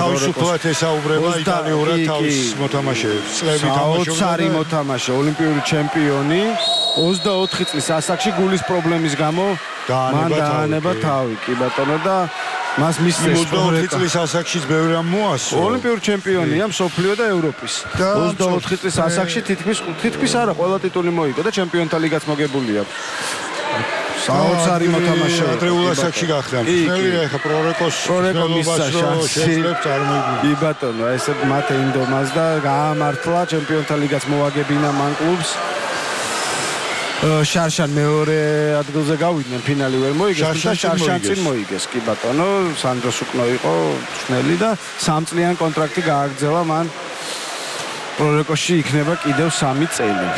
თავისუფლად ესაუბრება იტალიურად თავის მოთამაშეებს. წლები თამაშობდა. საოცარი მოთამაშე, ოლიმპიური ჩემპიონი. 24 წლის ასაკში გულის პრობლემის გამო მან დაანება თავი, კი ბატონო და მას მისცეს 24 წლის ასაკშიც ბევრი რამ მოასწრო. ოლიმპიური ჩემპიონია მსოფლიო და ევროპის. 24 წლის ასაკში თითქმის არა ყველა ტიტული მოიგო და ჩემპიონთა ლიგაც მოგებული აქვს. საოცარი მოთამაშე. ადრეულ ასაკში გახდა. მწვრთნელი ახლა პრორეკოს შეიძლება წარმოიდგინოს. კი ბატონო, ესე მათე ინდომას და გაამართლა ჩემპიონთა ლიგაც მოაგებინა მან კლუბს. შარშან მეორე ადგილზე გავიდნენ, ფინალი ვერ მოიგეს, თუმცა შარშან წინ მოიგეს. კი ბატონო, სანდრო სუკნო იყო მწვრთნელი და 3 წლიან კონტრაქტი გააგრძელა მან. პრორეკოში იქნება კიდევ 3 წელი.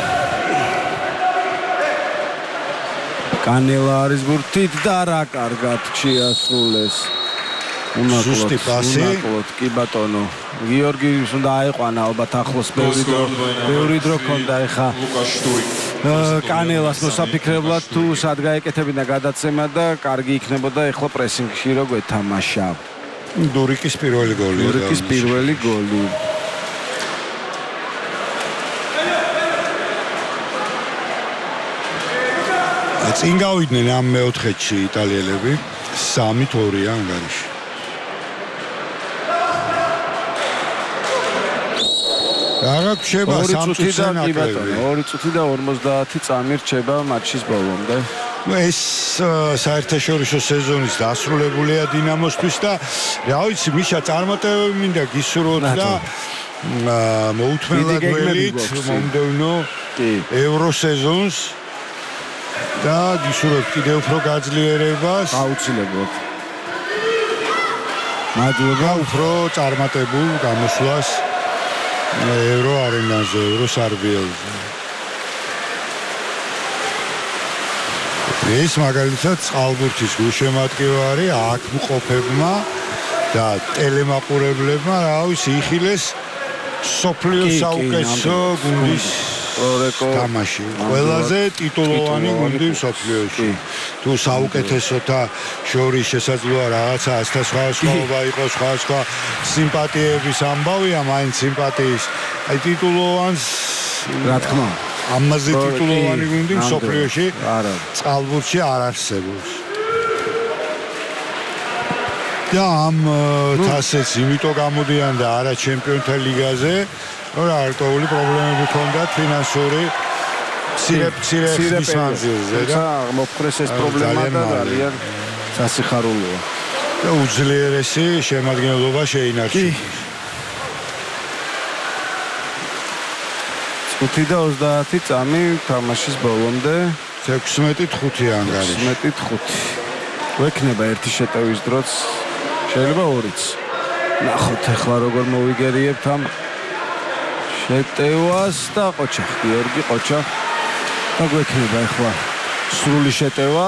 კანელა არის ბურთით და რა კარგად შეასრულეს. ზუსტი პასი. კი ბატონო. გიორგის უნდა აიყვანა ალბათ ახლოს ბევრი დრო ქონდა ეხა. კანელას მოსაფიქრებლად თუ სად გაეკეთებინა გადაცემა და კარგი იქნებოდა ეხლა პრესინგში რო გვეთამაშა. დურიკის პირველი გოლი. დურიკის პირველი გოლი. წინ გავიდნენ ამ მეოთხედში იტალიელები 3-2 ანგარიში. რა გქება 3 წუთი და 2 წუთი და 50 წამი რჩება მატჩის ბოლომდე. ეს საერთაშორისო სეზონის დასრულებულია დინამოსთვის და რა ვიცი მიშა წარმატებები მინდა გისურვოთ და მოუთმენლად ველით მომდევნო ევრო სეზონს და გისურვებთ კიდევ უფრო გაძლიერებას აუცილებლად. მადლობა უფრო წარმატებულ გამოსვლას ევრო არენაზე, ევრო სარბიელზე. ეს მაგალითად წყალბურთის გულშემატკივარი აქ მყოფებმა და ტელემაყურებლებმა რა ვიცი იხილეს სოფლიოს საუკეთესო გუნდის თამაში. ყველაზე ტიტულოვანი გუნდი მსოფლიოში. თუ საუკეთესოთა შორის შესაძლოა რაღაცა სხვადასხვაობა იყოს, სხვადასხვა სიმპათიების ამბავია, მაინც სიმპათიის. აი ტიტულოვანს რა თქმა უნდა ამაზე ტიტულოვანი გუნდი მსოფლიოში წყალბურთში არ არსებობს. და ამ თასეც იმიტომ გამოდიან და არა ჩემპიონთა ლიგაზე, რომ რატოული პრობლემები ჰქონდათ ფინანსური მცირე მანძილზე და მოხდეს ეს პრობლემა და ძალიან სასიხარულოა. და უძლიერესი შემადგენლობა შეინარჩუნეს. 5 და 30 წამი თამაშის ბოლომდე 16-5 ანგარიში. 16-5. ვექნება ერთი შეტევის დროც, შეიძლება 2-ც. ნახოთ ახლა როგორ მოვიგერიებთ ამ შეტევას და ყოჩა, გიორგი ყოჩა. და გვექნება ახლა სრული შეტევა.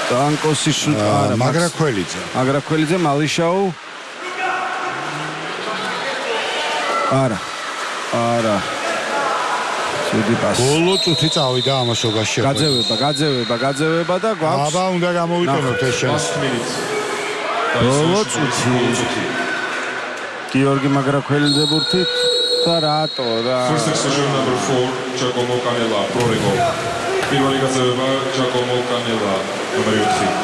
დანკოსი შუტარა, მაგრაქველიძე, მალიშაუ. არა. შედი პასი. ბოლო წუთი წავიდა ამასობაში. გაძევება და გვაქვს. აბა უნდა გამოვიტანოთ ეს შანსი. ბოლო წუთი. გიორგი მაგრაქველიძე ბურთით და რატო რა. First exposure number 4 Giacomo Canella პრორეგო. პირველი გაძევება Giacomo Canella ნომერი 4.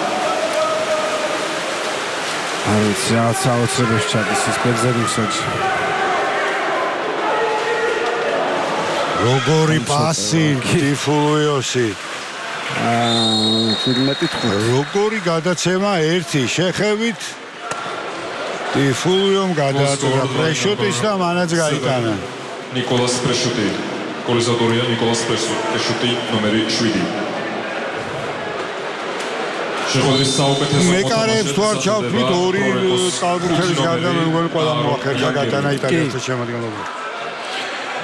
არის რაღაც აუცილებლად ჩადის ეს ბერძენისოჩი. როგორი პასი ტიფულიოსი. 17-5. როგორი გადაცემა ერთი შეხებით ტიფულიომ გადააწოდა პრეშუტის და მანაც გაიტანა. ნიკოლას პრეშუტი. კოლიზატორია ნიკოლას პრეშუტი ნომერი 7. შეხვედრის საუკეთესო მეკარებს თუ არ ჩავთვლით ორი წყალბურთელის გარდა მე მგონი ყველა მოახერხა გატანა იტალიასთან შემადგენლობა.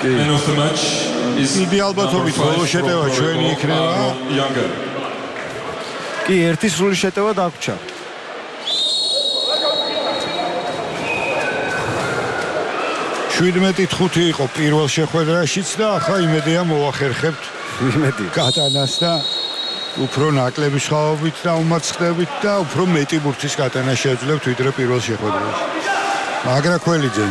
Man of the match is დიდი ალბათობით ბოლო შეტევა ჩვენი იქნება. კი, ერთი სრული შეტევა დაგვრჩა. 17-5 იყო პირველ შეხვედრაშიც და ახლა იმედია მოახერხებთ გატანას და უფრო ნაკლები სხვაობით და უმარცხდებით და უფრო მეტი ბურთის გატანა შეეძლებთ ვიდრე პირველ შეხვედრაში. მაგრა ქველიძე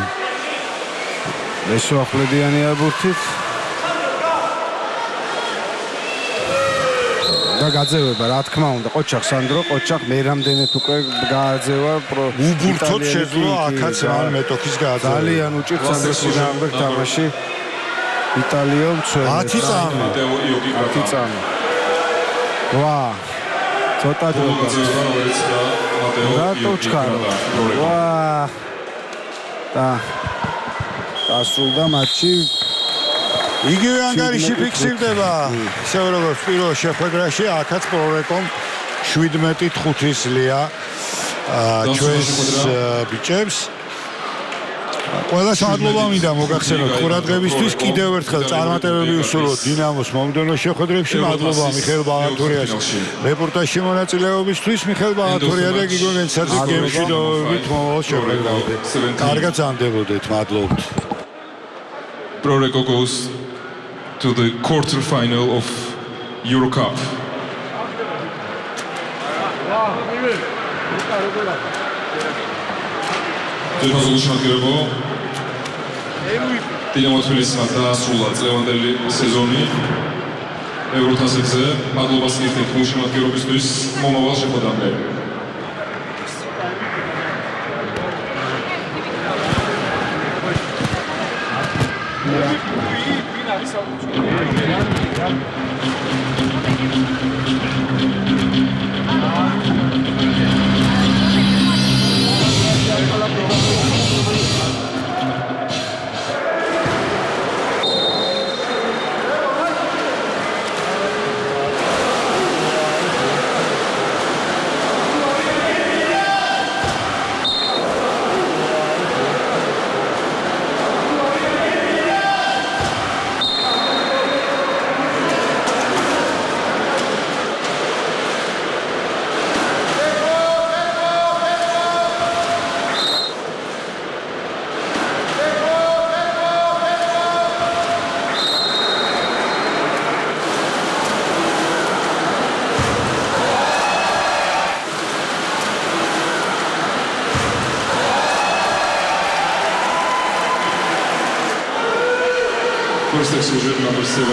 მესვახლებიანია ბურთით. და გაძევება, რა თქმა უნდა, ყოჩახ სანდრო, ყოჩახ მე რამდენად უკვე გააძევა უბურთოდ შეძლო აქაც არ მეტოქის გააძევა. ძალიან უჭირთ სანდროს წინააღმდეგ თამაში. იტალიომ 10 წამი. 10 წამი. ვა. ცოტა დროა. რატო ჩქარო? ვა. და დასრულდა მატჩი. იგივე ანგარიში ფიქსირდება. ისევ როგორც პირველ შეხვედრაში, აქაც პრორეკომ 17-5-ძლია ჩვენს ბიჭებს. ყველას მადლობა მინდა მოგახსენოთ ყურადღებისთვის. კიდევ ერთხელ წარმატებები უსურვოთ დინამოს მომდევნო შეხვედრებში. მადლობა მიხეილ ბაღათურიას რეპორტაჟში მონაწილეობისთვის. მიხეილ ბაღათურია და გიგო გენცაძე გემში დავებით მომავალ შეხვედრამდე. კარგად ზამდებოდეთ, მადლობთ. Proreko goes to the quarter-final of Eurocup. Դեպի շնորհքերով Dinamo Tbilisisმა დაასრულა წლევანდელი სეზონი ევროთასებზე. მადლობას მივდით გულშემატკივრობისთვის მომავალ შეხვედრამდე. First exclusion number 7,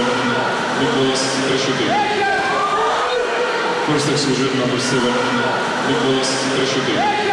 Nicolas Presciuti. First exclusion number 7, Nicolas Presciuti.